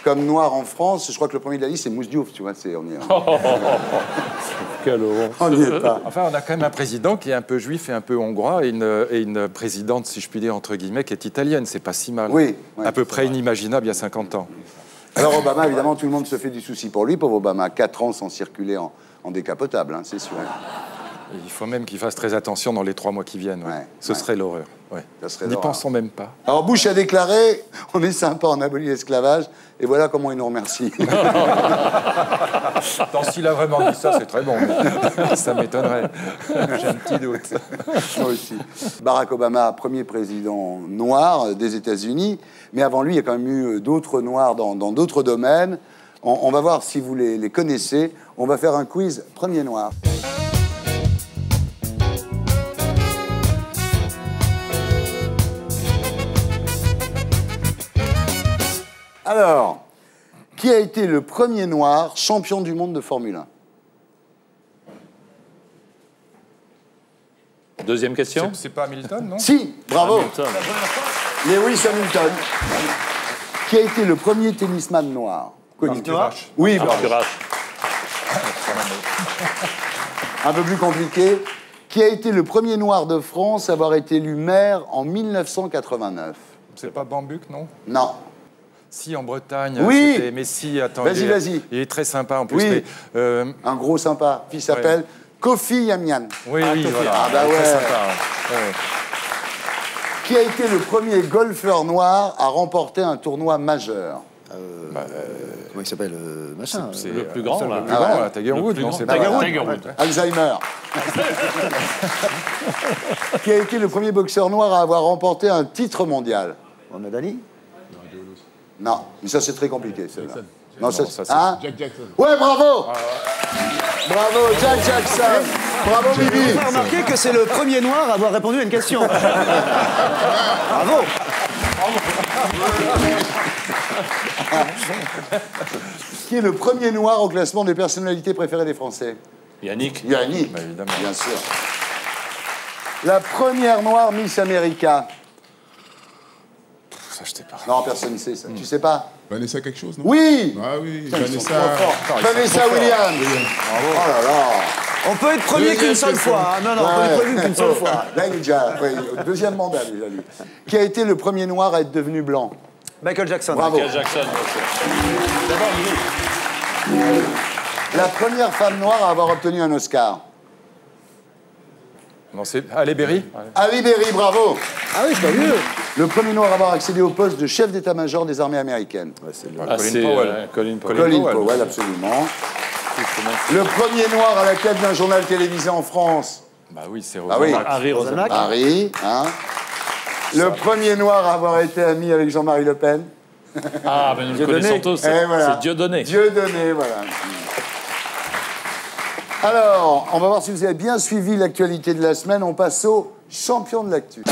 comme noir en France? Je crois que le premier de la liste, c'est Mousse Diouf, tu vois. On y est. Quelle honte. On n'y est pas. Enfin, on a quand même un président qui est un peu juif et un peu hongrois, et une présidente, si je puis dire, entre guillemets, qui est italienne. C'est pas si mal. Oui. À peu près inimaginable il y a 50 ans. Alors Obama, évidemment, tout le monde se fait du souci pour lui. Pauvre Obama, 4 ans sans circuler en décapotable, hein, c'est sûr. Il faut même qu'il fasse très attention dans les 3 mois qui viennent. Ce serait l'horreur. N'y pensons même pas. Alors Bush a déclaré, on est sympa, on abolit l'esclavage, et voilà comment il nous remercie. S'il a vraiment dit ça, c'est très bon. Mais ça m'étonnerait. J'ai un petit doute. Moi aussi. Barack Obama, premier président noir des États-Unis, mais avant lui, il y a quand même eu d'autres noirs dans d'autres domaines. On va voir si vous les connaissez. On va faire un quiz premier noir. Alors, qui a été le premier noir champion du monde de Formule 1? Deuxième question. C'est pas Hamilton, non? Si, bravo. Hamilton. Lewis Hamilton. Qui a été le premier tennisman noir connu? Oui, un peu plus compliqué. Qui a été le premier noir de France à avoir été élu maire en 1989? C'est pas Bambuc, non? Non. Si, en Bretagne. Oui. Mais si, attends. Vas-y. Il est très sympa en plus. Oui. Mais, un gros sympa. Il s'appelle Kofi Yamian. Oui, voilà. Ah bah très ouais. sympa. Qui a été le premier golfeur noir à remporter un tournoi majeur? Comment il s'appelle machin C'est le plus grand, là. Le plus grand, là, Tiger Woods, non? C'est Tiger Woods. Alzheimer. Qui a été le premier boxeur noir à avoir remporté un titre mondial? Mohamed Ali? Non, mais ça c'est très compliqué, celle-là. Non, ça c'est... Jack Jackson. Ouais, bravo. Bravo, Jack Jackson. Bravo, Bibi. Vous avez remarqué que c'est le premier noir à avoir répondu à une question. Bravo. Qui est le premier noir au classement des personnalités préférées des Français? Yannick. Yannick, Bah, évidemment. bien sûr. La première noire Miss America. Ça, je sais pas. Non, personne ne sait ça. Tu sais pas? Vanessa quelque chose, non? Oui. Ah oui, Putain, ils sont Vanessa. trop forts. Vanessa Williams. Bravo. Oh là là. On peut être premier qu'une seule fois. Hein. Non, on peut être premier qu'une seule fois. Là, il est déjà... Oui, au deuxième mandat, déjà, lui. Qui a été le premier noir à être devenu blanc? Michael Jackson. Bravo. Michael Jackson. D'abord, la première femme noire à avoir obtenu un Oscar? Non, c'est Ali Berry. Ali Berry, bravo. Ah oui, c'est pas vieux. Le premier noir à avoir accédé au poste de chef d'état-major des armées américaines. Colin Powell. Colin Powell, absolument. Le premier noir à la tête d'un journal télévisé en France. Bah oui, c'est Harry Rosenbach. Harry, hein. Le premier noir à avoir été ami avec Jean-Marie Le Pen. Ah, ben nous le connaissons tous. Voilà. C'est Dieudonné. Dieudonné, voilà. Alors, on va voir si vous avez bien suivi l'actualité de la semaine. On passe au champion de l'actu.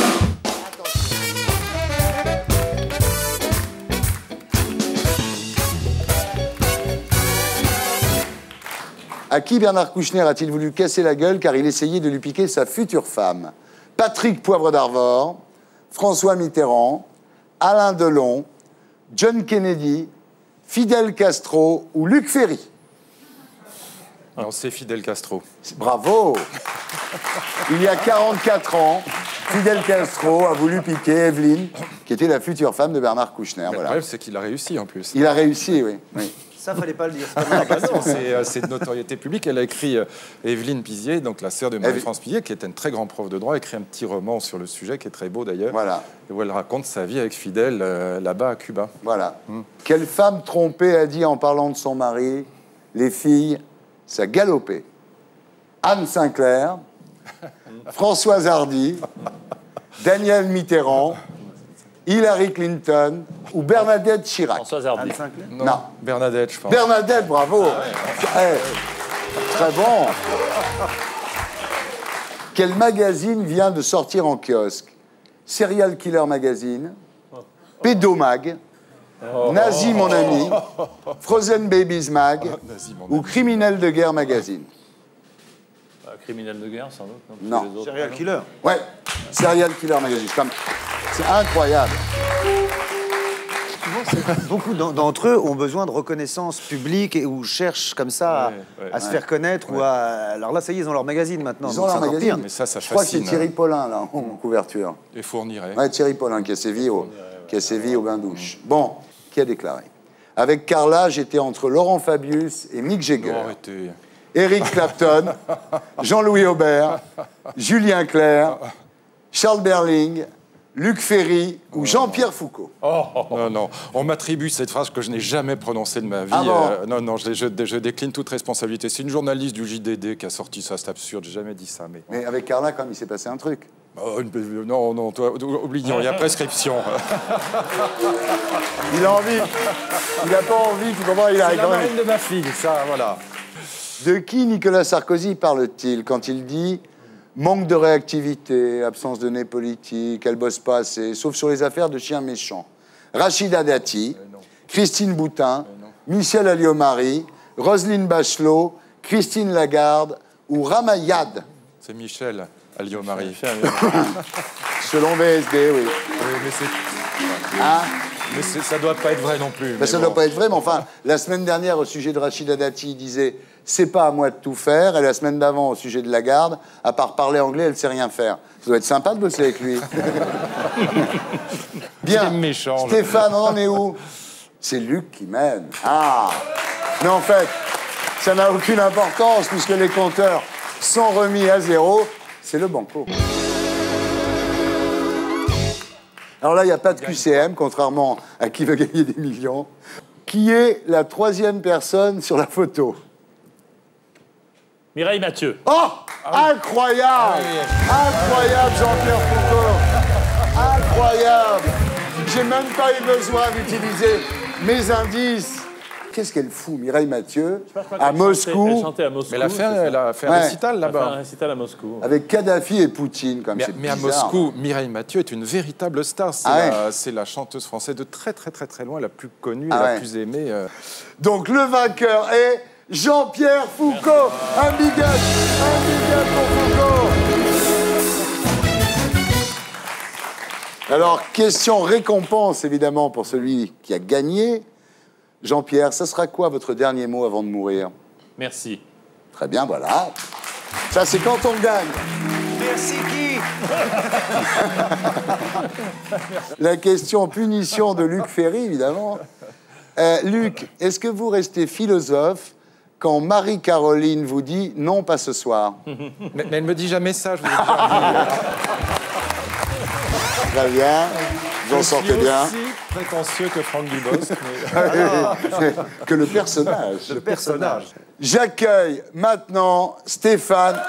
À qui Bernard Kouchner a-t-il voulu casser la gueule car il essayait de lui piquer sa future femme? Patrick Poivre d'Arvor, François Mitterrand, Alain Delon, John Kennedy, Fidel Castro ou Luc Ferry? Non, c'est Fidel Castro. Bravo. Il y a 44 ans, Fidel Castro a voulu piquer Evelyne, qui était la future femme de Bernard Kouchner. Le Voilà. problème, c'est qu'il a réussi en plus. Il a réussi, oui. Ça, fallait pas le dire. C'est de notoriété publique. Elle a écrit Evelyne Pizier, donc la sœur de Marie-France Pizier, qui était une très grande prof de droit, a écrit un petit roman sur le sujet qui est très beau d'ailleurs. Voilà. Et où elle raconte sa vie avec Fidel là-bas à Cuba. Voilà. Quelle femme trompée a dit en parlant de son mari, les filles, ça galopait? Anne Sinclair, Françoise Hardy, Daniel Mitterrand, Hillary Clinton ou Bernadette Chirac? Françoise Hardy. Non. Bernadette, je pense. Bernadette, bravo. Très bon. Quel magazine vient de sortir en kiosque? Serial Killer Magazine, Pédomag, Nazi mon ami, Frozen Babies Mag ou Criminel de guerre Magazine? Criminel de guerre, sans doute. Non. Serial Killer. Ouais, Serial Killer Magazine. C'est incroyable. Beaucoup d'entre eux ont besoin de reconnaissance publique ou cherchent comme ça à se faire connaître ou à... Alors là, ça y est, ils ont leur magazine maintenant. Ils ont leur magazine. Pire. Mais ça Je crois que c'est fascine. Thierry Paulin, là, en couverture. Et Fourniret. Ouais, Thierry Paulin, qui a sévi au bain-douche. Bon, qui a déclaré? Avec Carla, j'étais entre Laurent Fabius et Mick Jagger. Non, arrêtez. Eric Clapton, Jean-Louis Aubert, Julien Clerc, Charles Berling, Luc Ferry ou Jean-Pierre Foucault? Non, non. On m'attribue cette phrase que je n'ai jamais prononcée de ma vie. Ah bon non, non, je décline toute responsabilité. C'est une journaliste du JDD qui a sorti ça, c'est absurde. J'ai jamais dit ça. Mais avec Carla, quand même, il s'est passé un truc. Non, non, toi, oublions, il y a prescription. Il a envie. Il n'a pas envie, tu comprends? Il arrive C'est la quand même. marraine de ma fille, ça, voilà. De qui Nicolas Sarkozy parle-t-il quand il dit manque de réactivité, absence de nez politique, elle bosse pas assez, sauf sur les affaires de chiens méchants? Rachida Dati, Christine Boutin, Michel Alliot-Marie, Roselyne Bachelot, Christine Lagarde ou Ramayad? C'est Michel Alliot-Marie. Selon VSD, oui. Mais c'est... Hein? Mais ça doit pas être vrai non plus. Ben, ça ne doit pas être vrai, mais enfin, la semaine dernière, au sujet de Rachida Dati, il disait « c'est pas à moi de tout faire », et la semaine d'avant, au sujet de Lagarde, à part parler anglais, elle sait rien faire. Ça doit être sympa de bosser avec lui. Bien. C'est méchant. Stéphane, on en est où? C'est Luc qui mène. Ah. Mais en fait, ça n'a aucune importance, puisque les compteurs sont remis à zéro. C'est le banco. Alors là, il n'y a pas de QCM, contrairement à Qui veut gagner des millions. Qui est la troisième personne sur la photo? Mireille Mathieu. Oh, incroyable! Incroyable, Jean-Pierre Foucault. Incroyable. J'ai même pas eu besoin d'utiliser mes indices. Qu'est-ce qu'elle fout, Mireille Mathieu, à Moscou? Elle chantait à Moscou. Mais elle a fait un récital Elle a fait un là-bas. récital à Moscou. Avec Kadhafi et Poutine, comme c'est Mais à bizarre. Moscou, Mireille Mathieu est une véritable star. C'est la chanteuse française de très très très très loin, la plus connue, la plus aimée. Donc le vainqueur est Jean-Pierre Foucault. Un big up pour Foucault. Alors, question récompense, évidemment, pour celui qui a gagné. Jean-Pierre, ça sera quoi votre dernier mot avant de mourir? Merci. Très bien, voilà. Ça, c'est quand on gagne. Merci qui? La question punition de Luc Ferry, évidemment. Luc, est-ce que vous restez philosophe quand Marie-Caroline vous dit « non, pas ce soir ». Mais elle me dit jamais ça, je vous ai déjà dit. Très bien, vous en sortez bien. Aussi prétentieux que Franck Dubosc. Mais... que le personnage. Le personnage. J'accueille maintenant Stéphane.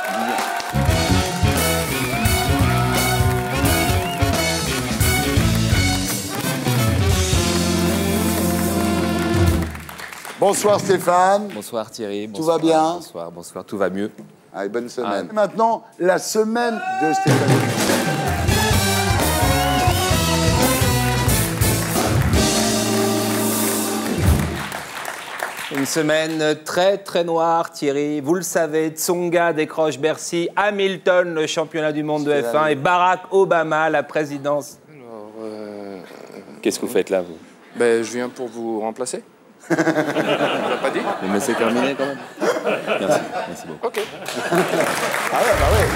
Bonsoir Stéphane. Bonsoir Thierry. Tout va bien? Bonsoir, bonsoir, tout va mieux. Allez, bonne semaine. Maintenant, la semaine de Stéphane. Une semaine très très noire, Thierry. Vous le savez, Tsonga décroche Bercy, Hamilton le championnat du monde de F1 et Barack Obama la présidence. Alors, Qu'est-ce que vous faites là, vous? ben, je viens pour vous remplacer. On l'a pas dit? Mais c'est terminé quand même. Merci, merci beaucoup. Ok. Ah ouais, bah ouais.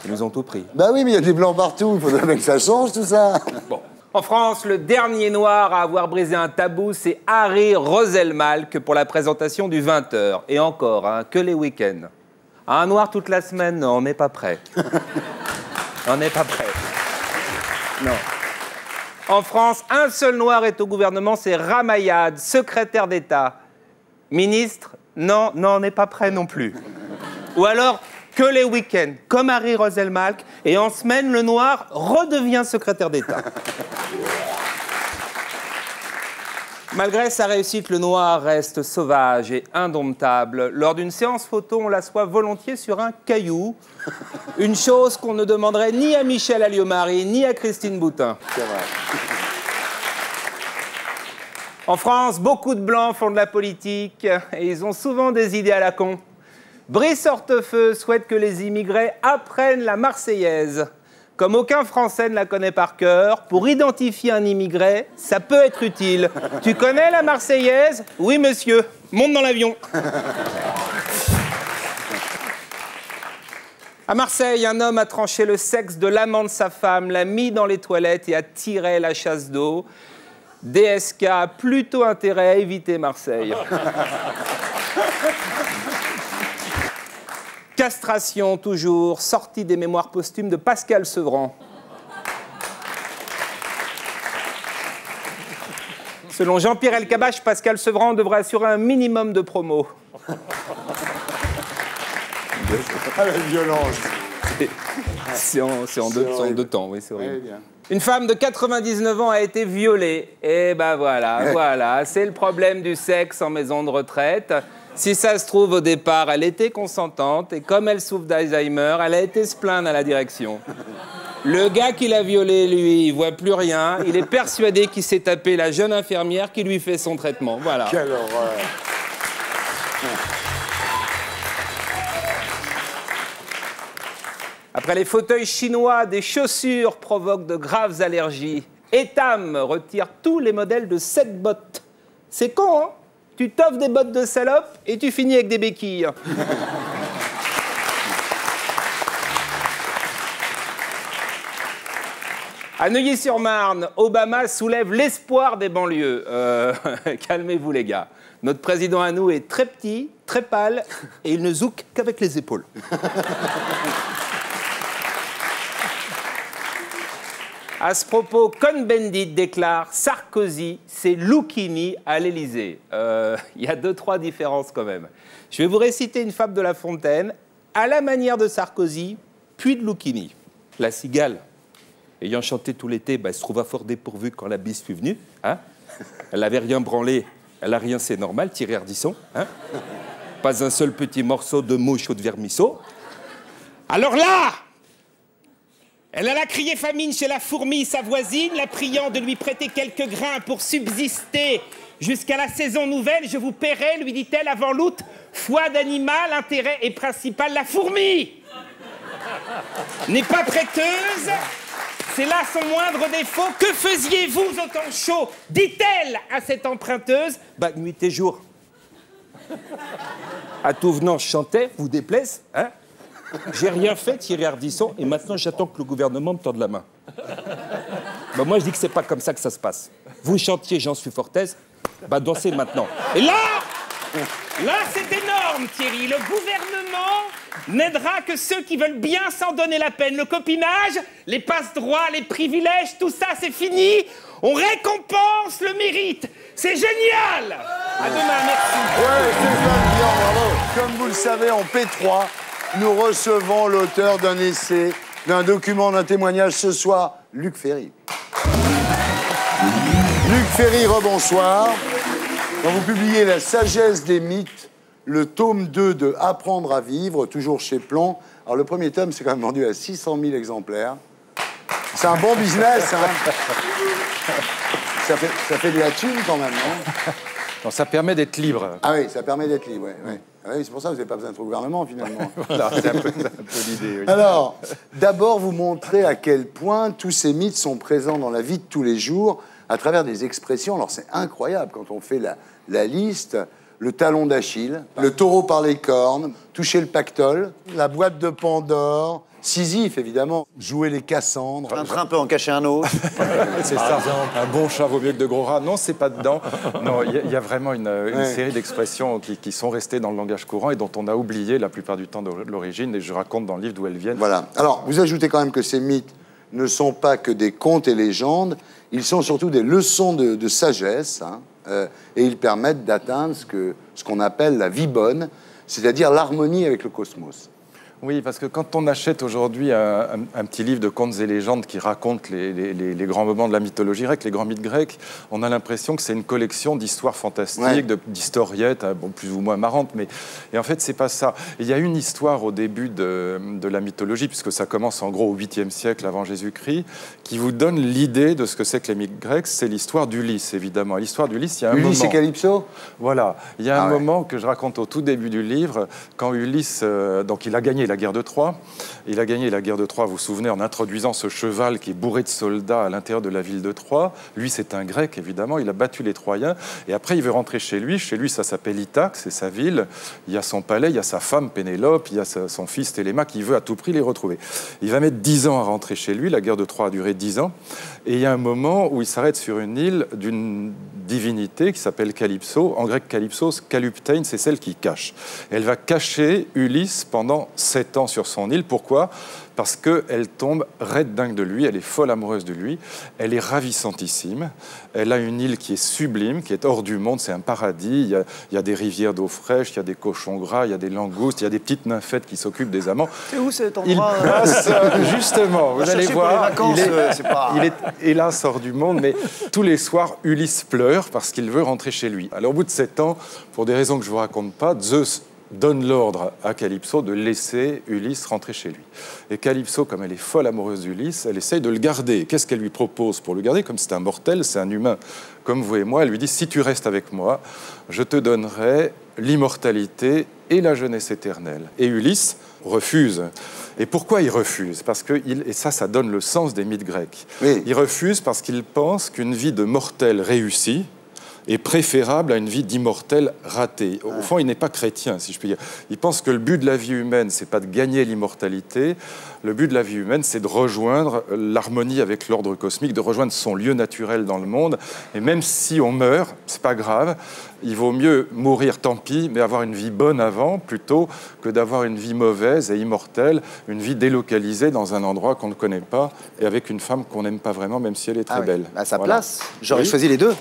Ils nous ont tout pris. Bah oui, mais il y a des blancs partout, il faudrait bien que ça change tout ça. Bon. En France, le dernier noir à avoir brisé un tabou, c'est Harry Roselmalk pour la présentation du 20h. Et encore, hein, que les week-ends. Un noir toute la semaine, non, on n'est pas prêt. On n'est pas prêt. Non. En France, un seul noir est au gouvernement, c'est Ramayad, secrétaire d'État. Ministre, non, on n'est pas prêt non plus. Ou alors, que les week-ends, comme Harry Roselmalk, et en semaine, le noir redevient secrétaire d'État. Malgré sa réussite, le noir reste sauvage et indomptable. Lors d'une séance photo, on l'assoit volontiers sur un caillou. Une chose qu'on ne demanderait ni à Michel Alliot-Marie, ni à Christine Boutin. C'est vrai. En France, beaucoup de Blancs font de la politique et ils ont souvent des idées à la con. Brice Hortefeux souhaite que les immigrés apprennent la Marseillaise. Comme aucun Français ne la connaît par cœur, pour identifier un immigré, ça peut être utile. Tu connais la Marseillaise? Oui, monsieur. Monte dans l'avion. À Marseille, un homme a tranché le sexe de l'amant de sa femme, l'a mis dans les toilettes et a tiré la chasse d'eau. DSK a plutôt intérêt à éviter Marseille. Castration, toujours, sortie des mémoires posthumes de Pascal Sevran. Selon Jean-Pierre Elkabbach, Pascal Sevran devrait assurer un minimum de promo. Ah, la violence. C'est en deux temps, oui, c'est horrible. Oui, bien. Une femme de 99 ans a été violée. Et ben voilà, c'est le problème du sexe en maison de retraite. Si ça se trouve, au départ, elle était consentante, et comme elle souffre d'Alzheimer, elle a été se plaindre à la direction. Le gars qui l'a violée, lui, il voit plus rien. Il est persuadé qu'il s'est tapé la jeune infirmière qui lui fait son traitement. Voilà. Quelle horreur. Après les fauteuils chinois, des chaussures provoquent de graves allergies. Etam retire tous les modèles de 7 bottes. C'est con, hein? Tu t'offres des bottes de salope et tu finis avec des béquilles. À Neuilly-sur-Marne, Obama soulève l'espoir des banlieues. Calmez-vous les gars. Notre président à nous est très petit, très pâle et il ne zouk qu'avec les épaules. À ce propos, Cohn-Bendit déclare « Sarkozy, c'est Lucchini à l'Élysée ». Il y a 2-3 différences quand même. Je vais vous réciter une fable de La Fontaine, à la manière de Sarkozy, puis de Lucchini. La cigale, ayant chanté tout l'été, elle se trouva fort dépourvue quand la bise fut venue. Hein, elle n'avait rien branlé, elle n'a rien, c'est normal, Thierry Ardisson. Hein, pas un seul petit morceau de mouche ou de vermisseau. Alors là, elle alla crier famine chez la fourmi, sa voisine, la priant de lui prêter quelques grains pour subsister. Jusqu'à la saison nouvelle, je vous paierai, lui dit-elle avant l'août. Foi d'animal, intérêt et principal, la fourmi n'est pas prêteuse, c'est là son moindre défaut. Que faisiez-vous au temps chaud? Dit-elle à cette emprunteuse. Bah, nuit et jour. À tout venant, je chantais, vous déplaise, hein? J'ai rien fait, Thierry Ardisson, et maintenant j'attends que le gouvernement me tende la main. Bah, moi, je dis que c'est pas comme ça que ça se passe. Vous chantiez J'en suis Fortez, bah dansez maintenant. Et là, c'est énorme, Thierry. Le gouvernement n'aidera que ceux qui veulent bien s'en donner la peine. Le copinage, les passe-droits, les privilèges, tout ça, c'est fini. On récompense le mérite. C'est génial. À demain, merci. Ouais, Stéphane Dian, bravo. Comme vous le savez, en P3, nous recevons l'auteur d'un essai, d'un document, d'un témoignage ce soir, Luc Ferry. Luc Ferry, rebonsoir. Quand vous publiez La sagesse des mythes, le tome 2 de Apprendre à vivre, toujours chez Plon. Alors, le premier tome, c'est quand même vendu à 600 000 exemplaires. C'est un bon business, hein. Ça fait de la thune, quand même, non? Non, ça permet d'être libre. Ah oui, ça permet d'être libre, ouais. Ah oui, c'est pour ça que vous n'avez pas besoin d'être au gouvernement, finalement. Voilà, c'est un peu l'idée, oui. Alors, d'abord, vous montrez à quel point tous ces mythes sont présents dans la vie de tous les jours à travers des expressions. Alors, c'est incroyable quand on fait la liste. Le talon d'Achille, le taureau par les cornes, toucher le pactole, la boîte de Pandore, Sisyphe, évidemment, jouer les Cassandres. Un train peut en cacher un autre. C'est ça, un bon chat vaut mieux que de gros rats. Non, c'est pas dedans. Non, il y a vraiment une série d'expressions qui sont restées dans le langage courant et dont on a oublié la plupart du temps de l'origine, et je raconte dans le livre d'où elles viennent. Voilà. Alors, vous ajoutez quand même que ces mythes ne sont pas que des contes et légendes, ils sont surtout des leçons de sagesse, hein, et ils permettent d'atteindre ce qu'on appelle la vie bonne, c'est-à-dire l'harmonie avec le cosmos. Oui, parce que quand on achète aujourd'hui un petit livre de contes et légendes qui raconte les grands moments de la mythologie grecque, les grands mythes grecs, on a l'impression que c'est une collection d'histoires fantastiques, d'historiettes, bon, plus ou moins marrantes, et en fait, c'est pas ça. Il y a une histoire au début de la mythologie, puisque ça commence en gros au 8e siècle avant Jésus-Christ, qui vous donne l'idée de ce que c'est que les mythes grecs. C'est l'histoire d'Ulysse, évidemment. L'histoire d'Ulysse, il y a un moment... Ulysse et Calypso ? Voilà. Il y a un moment que je raconte au tout début du livre, quand Ulysse, donc il a gagné la guerre de Troie. Il a gagné la guerre de Troie, vous vous souvenez, en introduisant ce cheval qui est bourré de soldats à l'intérieur de la ville de Troie. Lui, c'est un Grec, évidemment. Il a battu les Troyens. Et après, il veut rentrer chez lui. Chez lui, ça s'appelle Ithaque, c'est sa ville. Il y a son palais, il y a sa femme Pénélope, il y a son fils Télémaque, qui veut à tout prix les retrouver. Il va mettre 10 ans à rentrer chez lui. La guerre de Troie a duré 10 ans. Et il y a un moment où il s'arrête sur une île d'une divinité qui s'appelle Calypso. En grec, Calypsos, Kaluptein, c'est celle qui cache. Elle va cacher Ulysse pendant 7 ans sur son île. Pourquoi ? Parce qu'elle tombe raide dingue de lui, elle est folle amoureuse de lui, elle est ravissantissime, elle a une île qui est sublime, qui est hors du monde, c'est un paradis, il y a des rivières d'eau fraîche, il y a des cochons gras, il y a des langoustes, il y a des petites nymphètes qui s'occupent des amants. C'est où cet endroit Il passe, justement, vous allez voir, il est hélas hors du monde, mais tous les soirs, Ulysse pleure parce qu'il veut rentrer chez lui. Alors au bout de 7 ans, pour des raisons que je ne vous raconte pas, Zeus donne l'ordre à Calypso de laisser Ulysse rentrer chez lui. Et Calypso, comme elle est folle amoureuse d'Ulysse, elle essaye de le garder. Qu'est-ce qu'elle lui propose pour le garder ? Comme c'est un mortel, c'est un humain comme vous et moi, elle lui dit « Si tu restes avec moi, je te donnerai l'immortalité et la jeunesse éternelle. » Et Ulysse refuse. Et pourquoi il refuse ? Parce que, et ça donne le sens des mythes grecs. Oui. Il refuse parce qu'il pense qu'une vie de mortel réussie est préférable à une vie d'immortel raté. Au fond, il n'est pas chrétien, si je puis dire. Il pense que le but de la vie humaine, c'est pas de gagner l'immortalité. Le but de la vie humaine, c'est de rejoindre l'harmonie avec l'ordre cosmique, de rejoindre son lieu naturel dans le monde. Et même si on meurt, c'est pas grave. Il vaut mieux mourir, tant pis, mais avoir une vie bonne avant, plutôt que d'avoir une vie mauvaise et immortelle, une vie délocalisée dans un endroit qu'on ne connaît pas et avec une femme qu'on n'aime pas vraiment, même si elle est très belle. À sa place, j'aurais choisi les deux. Non,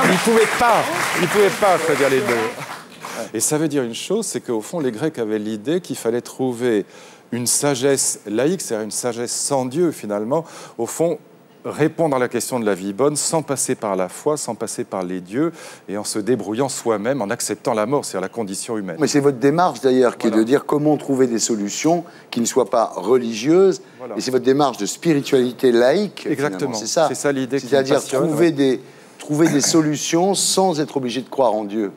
mais il ne pouvait pas choisir les deux. Et ça veut dire une chose, c'est qu'au fond, les Grecs avaient l'idée qu'il fallait trouver une sagesse laïque, c'est-à-dire une sagesse sans Dieu, finalement. Au fond, répondre à la question de la vie bonne sans passer par la foi, sans passer par les dieux, et en se débrouillant soi-même, en acceptant la mort, c'est-à-dire la condition humaine. Mais c'est votre démarche, d'ailleurs, qui est de dire comment trouver des solutions qui ne soient pas religieuses, et c'est votre démarche de spiritualité laïque. Exactement, c'est ça l'idée qui me c'est-à-dire passionne, trouver des solutions sans être obligé de croire en Dieu.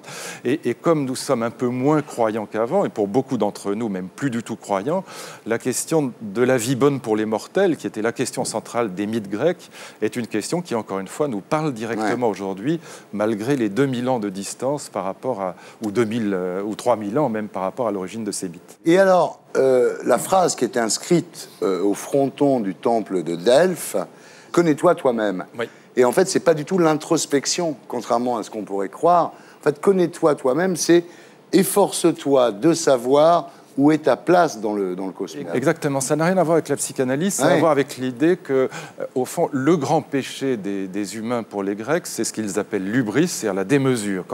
Et comme nous sommes un peu moins croyants qu'avant, et pour beaucoup d'entre nous, même plus du tout croyants, la question de la vie bonne pour les mortels, qui était la question centrale des mythes grecs, est une question qui, encore une fois, nous parle directement aujourd'hui, malgré les 2000 ans de distance par rapport à, ou 2000 ou 3000 ans même par rapport à l'origine de ces mythes. Et alors, la phrase qui est inscrite au fronton du temple de Delphes, connais-toi toi-même. Oui. Et en fait, c'est pas du tout l'introspection, contrairement à ce qu'on pourrait croire. En fait, connais-toi toi-même, c'est efforce-toi de savoir où est ta place dans le cosmos. Exactement, ça n'a rien à voir avec la psychanalyse, ça a à voir avec l'idée que, au fond, le grand péché des humains pour les Grecs, c'est ce qu'ils appellent l'hubris, c'est-à-dire la démesure.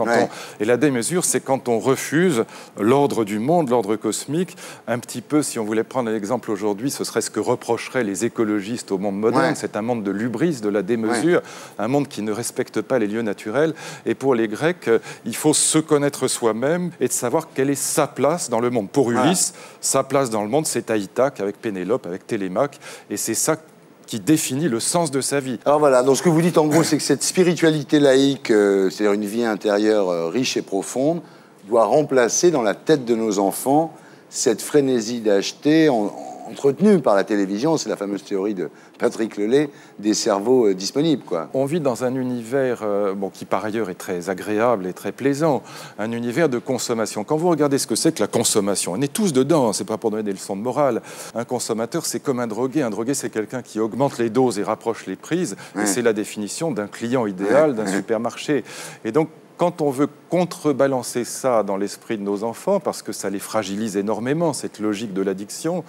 Et la démesure, c'est quand on refuse l'ordre du monde, l'ordre cosmique, un petit peu, si on voulait prendre un exemple aujourd'hui, ce serait ce que reprocheraient les écologistes au monde moderne, c'est un monde de l'hubris, de la démesure, un monde qui ne respecte pas les lieux naturels. Et pour les Grecs, il faut se connaître soi-même et de savoir quelle est sa place dans le monde. Pour Ulysse, sa place dans le monde, c'est à Ithaque, avec Pénélope, avec Télémaque, et c'est ça qui définit le sens de sa vie. Alors voilà, donc ce que vous dites en gros, c'est que cette spiritualité laïque, c'est-à-dire une vie intérieure riche et profonde, doit remplacer dans la tête de nos enfants cette frénésie d'acheter entretenue par la télévision, c'est la fameuse théorie de Patrick Lelay, des cerveaux disponibles, quoi. On vit dans un univers qui, par ailleurs, est très agréable et très plaisant, un univers de consommation. Quand vous regardez ce que c'est que la consommation, on est tous dedans, c'est pas pour donner des leçons de morale. Un consommateur, c'est comme un drogué. Un drogué, c'est quelqu'un qui augmente les doses et rapproche les prises, et c'est la définition d'un client idéal d'un supermarché. Et donc, quand on veut contrebalancer ça dans l'esprit de nos enfants, parce que ça les fragilise énormément, cette logique de l'addiction,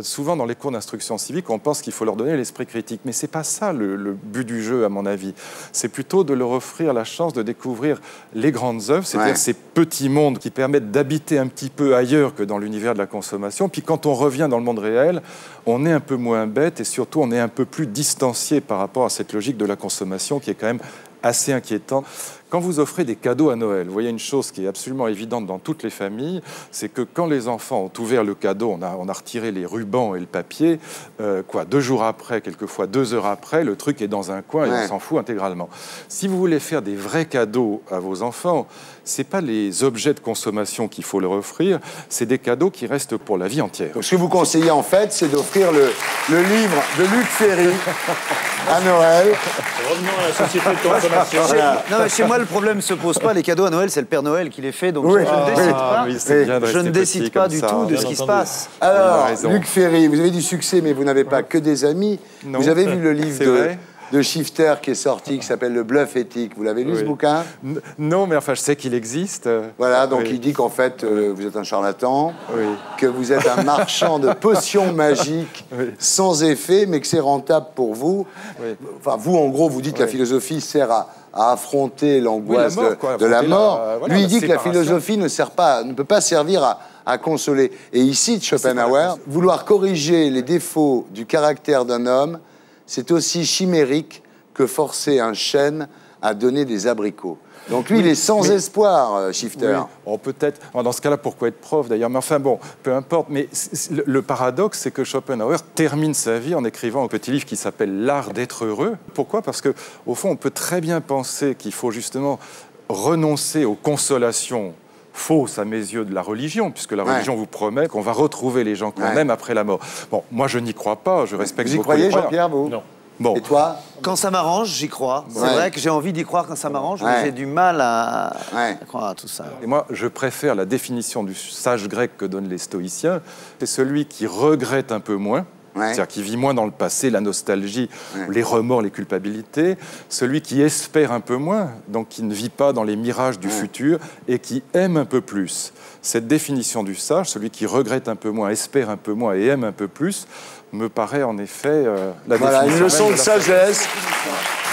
souvent dans les cours d'instruction civique, on pense qu'il faut leur donner l'esprit critique. Mais ce n'est pas ça le but du jeu, à mon avis. C'est plutôt de leur offrir la chance de découvrir les grandes œuvres, c'est-à-dire ces petits mondes qui permettent d'habiter un petit peu ailleurs que dans l'univers de la consommation. Puis quand on revient dans le monde réel, on est un peu moins bête et surtout on est un peu plus distancié par rapport à cette logique de la consommation qui est quand même assez inquiétant. Quand vous offrez des cadeaux à Noël, vous voyez une chose qui est absolument évidente dans toutes les familles, c'est que quand les enfants ont ouvert le cadeau, on a retiré les rubans et le papier, 2 jours après, quelquefois 2 heures après, le truc est dans un coin et on s'en fout intégralement. Si vous voulez faire des vrais cadeaux à vos enfants, c'est pas les objets de consommation qu'il faut leur offrir, c'est des cadeaux qui restent pour la vie entière. Donc, ce que vous conseillez en fait, c'est d'offrir le livre de Luc Ferry à Noël. Revenons à la société de consommation. Non, mais chez moi, le problème ne se pose pas. Les cadeaux à Noël, c'est le Père Noël qui les fait, donc je ne décide pas du tout de ce qui se passe. Alors, Luc Ferry, vous avez du succès, mais vous n'avez pas que des amis. Non. Vous avez vu le livre de Shifter qui est sorti, qui s'appelle Le Bluff éthique. Vous l'avez lu, ce bouquin? Non, mais enfin, je sais qu'il existe. Voilà, donc il dit qu'en fait, vous êtes un charlatan, que vous êtes un marchand de potions magiques sans effet, mais que c'est rentable pour vous. Enfin, vous, en gros, vous dites que la philosophie sert à affronter l'angoisse de la mort. Lui, il dit que la philosophie ne peut pas servir à consoler. Et il cite Schopenhauer, vouloir corriger les défauts du caractère d'un homme, c'est aussi chimérique que forcer un chêne à donner des abricots. Donc lui, il est sans espoir, Shifter. Oui. Peut-être. Dans ce cas-là, pourquoi être prof d'ailleurs? Mais enfin bon, peu importe. Mais le paradoxe, c'est que Schopenhauer termine sa vie en écrivant un petit livre qui s'appelle L'art d'être heureux. Pourquoi? Parce que au fond, on peut très bien penser qu'il faut justement renoncer aux consolations fausses à mes yeux de la religion, puisque la religion vous promet qu'on va retrouver les gens qu'on aime après la mort. Bon, moi je n'y crois pas, je respecte beaucoup les croyants. Vous y croyez, Jean-Pierre, vous? Non. Bon. Et toi? Quand ça m'arrange, j'y crois. C'est vrai que j'ai envie d'y croire quand ça m'arrange, mais j'ai du mal à croire à tout ça. Et moi, je préfère la définition du sage grec que donnent les stoïciens. C'est celui qui regrette un peu moins, c'est-à-dire qui vit moins dans le passé, la nostalgie, les remords, les culpabilités. Celui qui espère un peu moins, donc qui ne vit pas dans les mirages du futur et qui aime un peu plus. Cette définition du sage, celui qui regrette un peu moins, espère un peu moins et aime un peu plus, me paraît en effet la définition. Une leçon de sagesse.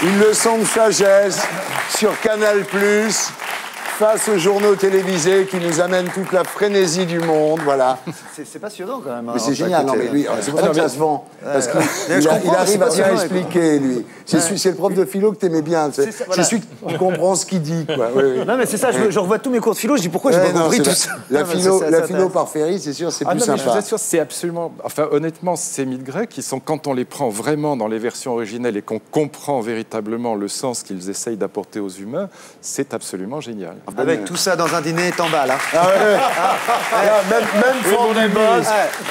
Une leçon de sagesse sur Canal+, face aux journaux télévisés qui nous amènent toute la frénésie du monde, voilà. C'est passionnant quand même. Mais c'est génial, non mais lui, c'est pour ça que ça se vend. Parce qu'il arrive à bien expliquer, lui. C'est le prof de philo que t'aimais bien. C'est celui qui comprend ce qu'il dit, quoi. Non mais c'est ça, je revois tous mes cours de philo, je dis pourquoi j'ai pas compris tout ça. La philo par Ferry, c'est sûr, c'est plus sympa. Je vous assure, c'est absolument... Enfin, honnêtement, ces mythes grecs, qui sont, quand on les prend vraiment dans les versions originelles et qu'on comprend véritablement le sens qu'ils essayent d'apporter aux humains, c'est absolument génial. Avec tout ça dans un dîner, t'emballes.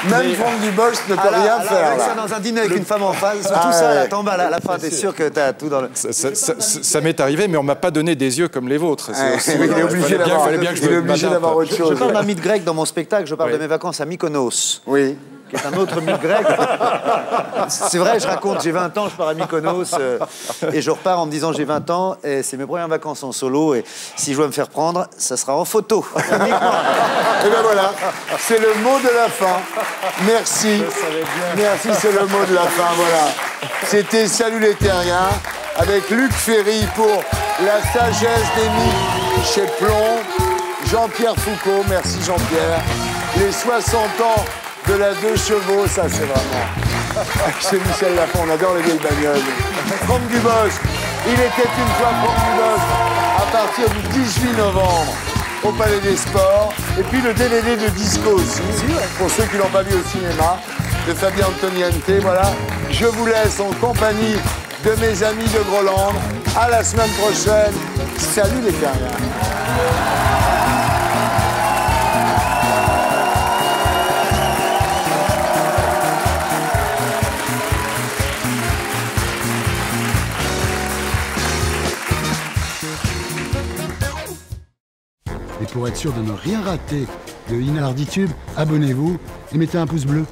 Même Franck Dubosc ne peut rien faire. Avec ça dans un dîner avec une femme en face, tout ça, t'emballes à la fin, t'es sûr que t'as tout dans le... Ça m'est arrivé, mais on m'a pas donné des yeux comme les vôtres. Il est obligé d'avoir autre chose. Je parle d'un mythe grec dans mon spectacle, je parle de mes vacances à Mykonos. Oui. Qui est un autre mythe grec. C'est vrai, je raconte, j'ai 20 ans, je pars à Mykonos et je repars en me disant j'ai 20 ans et c'est mes premières vacances en solo et si je dois me faire prendre, ça sera en photo. Et ben voilà, c'est le mot de la fin. Merci. Merci, c'est le mot de la fin, voilà. C'était Salut les Terriens avec Luc Ferry pour La sagesse des mythes chez Plomb. Jean-Pierre Foucault, merci Jean-Pierre. Les 60 ans de la 2 chevaux, ça c'est vraiment... C'est Michel Lafon, on adore les vieilles bagnoles. Franck Dubosc, il était une fois Franck Dubosc à partir du 18 novembre au Palais des Sports. Et puis le DVD de Disco aussi, pour ceux qui ne l'ont pas vu au cinéma, de Fabien Antoniente. Voilà, je vous laisse en compagnie de mes amis de Groland. À la semaine prochaine. Salut les Terriens. Et pour être sûr de ne rien rater de Inarditube, abonnez-vous et mettez un pouce bleu.